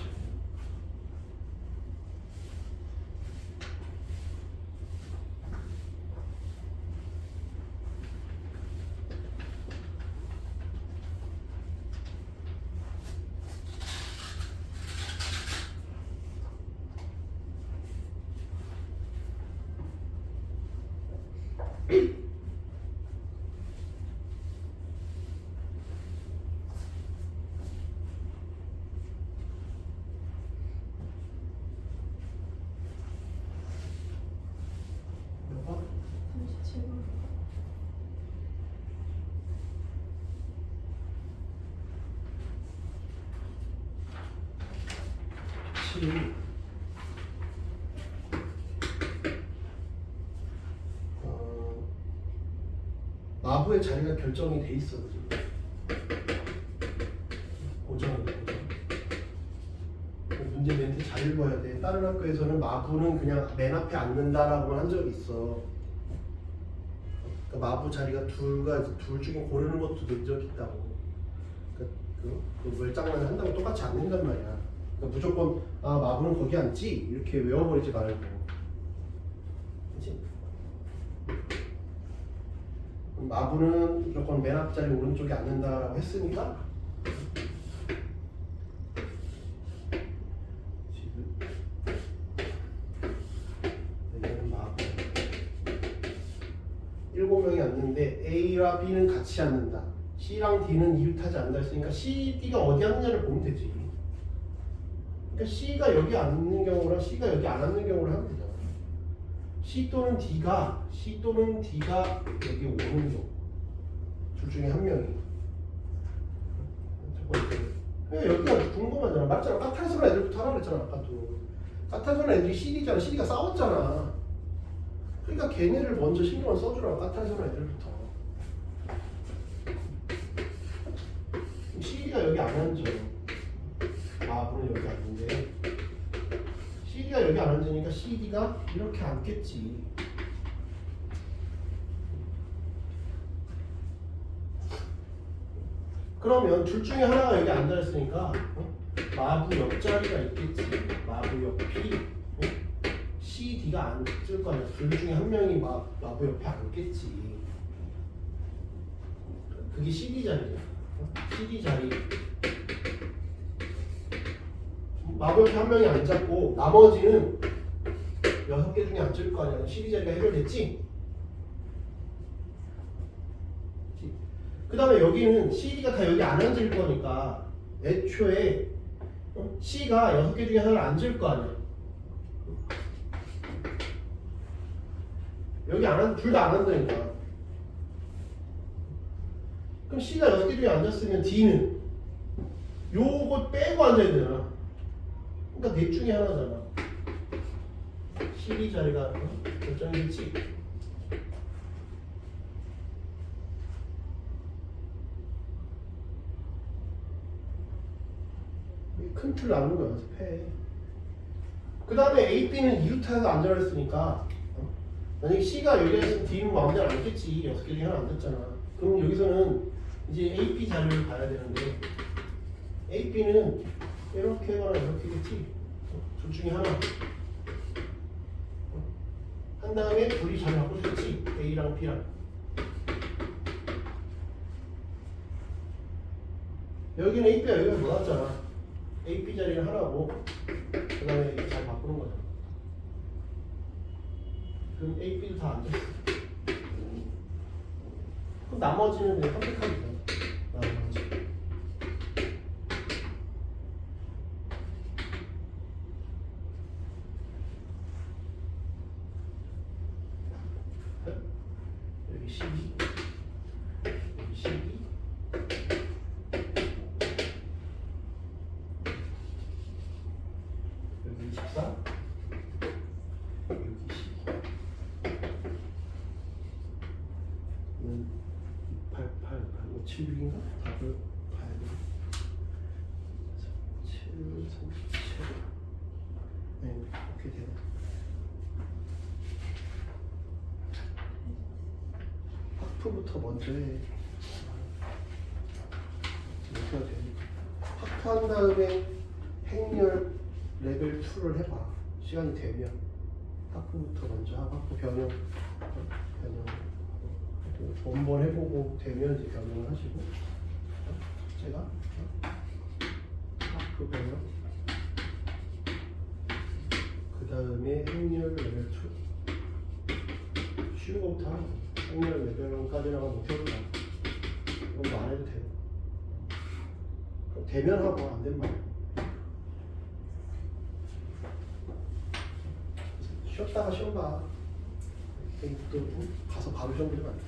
몇 번? 37번. 7. 마부의 자리가 결정이 돼 있어. 고정이 고정. 문제 멘트 잘 읽어야 돼. 다른 학교에서는 마부는 그냥 맨 앞에 앉는다라고 한 적이 있어. 그러니까 마부 자리가 둘 중에 고르는 것도 본 적 있다고. 그 멸장만 한다고 똑같이 앉는단 말이야. 그러니까 무조건 마부는 거기 앉지 이렇게 외워버리지 말고. 그렇지? 마부는 무조건 맨 앞자리 오른쪽에 앉는다라고 했으니까 지금 여기는 마부 7명이 앉는데 A랑 B는 같이 앉는다. C랑 D는 이웃하지 않는다 했으니까 C, D가 어디 앉느냐를 보면 되지. 그러니까 C가 여기 앉는 경우랑 C가 여기 안 앉는 경우를 하면 되잖아. C 또는 D가 여기 오는 경우 둘 중에 한 명이 첫 번째 그냥 여기가 궁금하잖아. 맞잖아. 까탈스러운 애들부터 하라 그랬잖아. 아까도 까탈스러운 애들이 CD잖아. CD가 싸웠잖아. 그러니까 걔네를 먼저 신경을 써주라고. 까탈스러운 애들부터. CD가 여기 안 앉아. 마부는 여기 앉는데 CD가 여기 안 앉으니까 CD가 이렇게 앉겠지. 그러면 둘 중에 하나가 여기 앉아있으니까 마부 옆자리가 있겠지. 마부 옆이 CD가 앉을 거 아니야. 둘 중에 한 명이 마부 옆에 앉겠지. 그게 CD 자리잖아. CD 자리. 마부 옆에 한 명이 앉았고 나머지는 6개 중에 앉을 거 아니야. CD 자리가 해결됐지? 그 다음에 여기는 CD가 다 여기 안 앉을 거니까 애초에 C가 6개 중에 하나를 안 줄 거 아니야. 여기 둘 다 안 한다니까. 그럼 C가 6개 중에 앉았으면 D는 요거 빼고 앉아야 되잖아. 그러니까 넷 중에 하나잖아. C 자리가 결정이겠지. 큰 틀 나오는 거 연습해. 그 다음에 A, B는 이루타에서 앉아라 했으니까 만약에 C가 여기 있으면 D는 뭐 아무데나 앉겠지. 6개 중에 하나 앉았잖아. 그럼 여기서는 이제 A, B 자리를 봐야 되는데 A, B는 이렇게 하거나 이렇게겠지. 둘 중에 하나. 한 다음에 둘이 자리 바꿀 수 있지. A랑 B랑. 여기는 A, B가 여기가 나왔잖아. A, B 자리는 하나고 그 다음에 잘 바꾸는 거잖아. 그럼 A, B도 다 앉았어. 그럼 나머지는 그냥 선택하면 돼. 나머지. 여기 12, 여기 12, 여기 24, 여기 12. 88, 76인가? 답을 봐야 돼. 7, 37. 네, 이렇게 되네. 학부부터 먼저 해. 이렇게 해야 돼. 학부한 다음에 행렬 레벨 2를 해봐. 시간이 되면. 학부부터 먼저 하고 학부 변형. 원본 해보고 되면 이제 변형을 하시고. 제가 학부 변형. 그 다음에 행렬 레벨 2. 쉬운 거부터 하고. 행렬 레벨 1까지 나가면 목표를 봐. 이건 뭐 안 해도 돼요. 그럼 되면 하고 안 되면 말이야. 쉬었다가 시험 봐. 또 가서 바로 시험 보지 말고.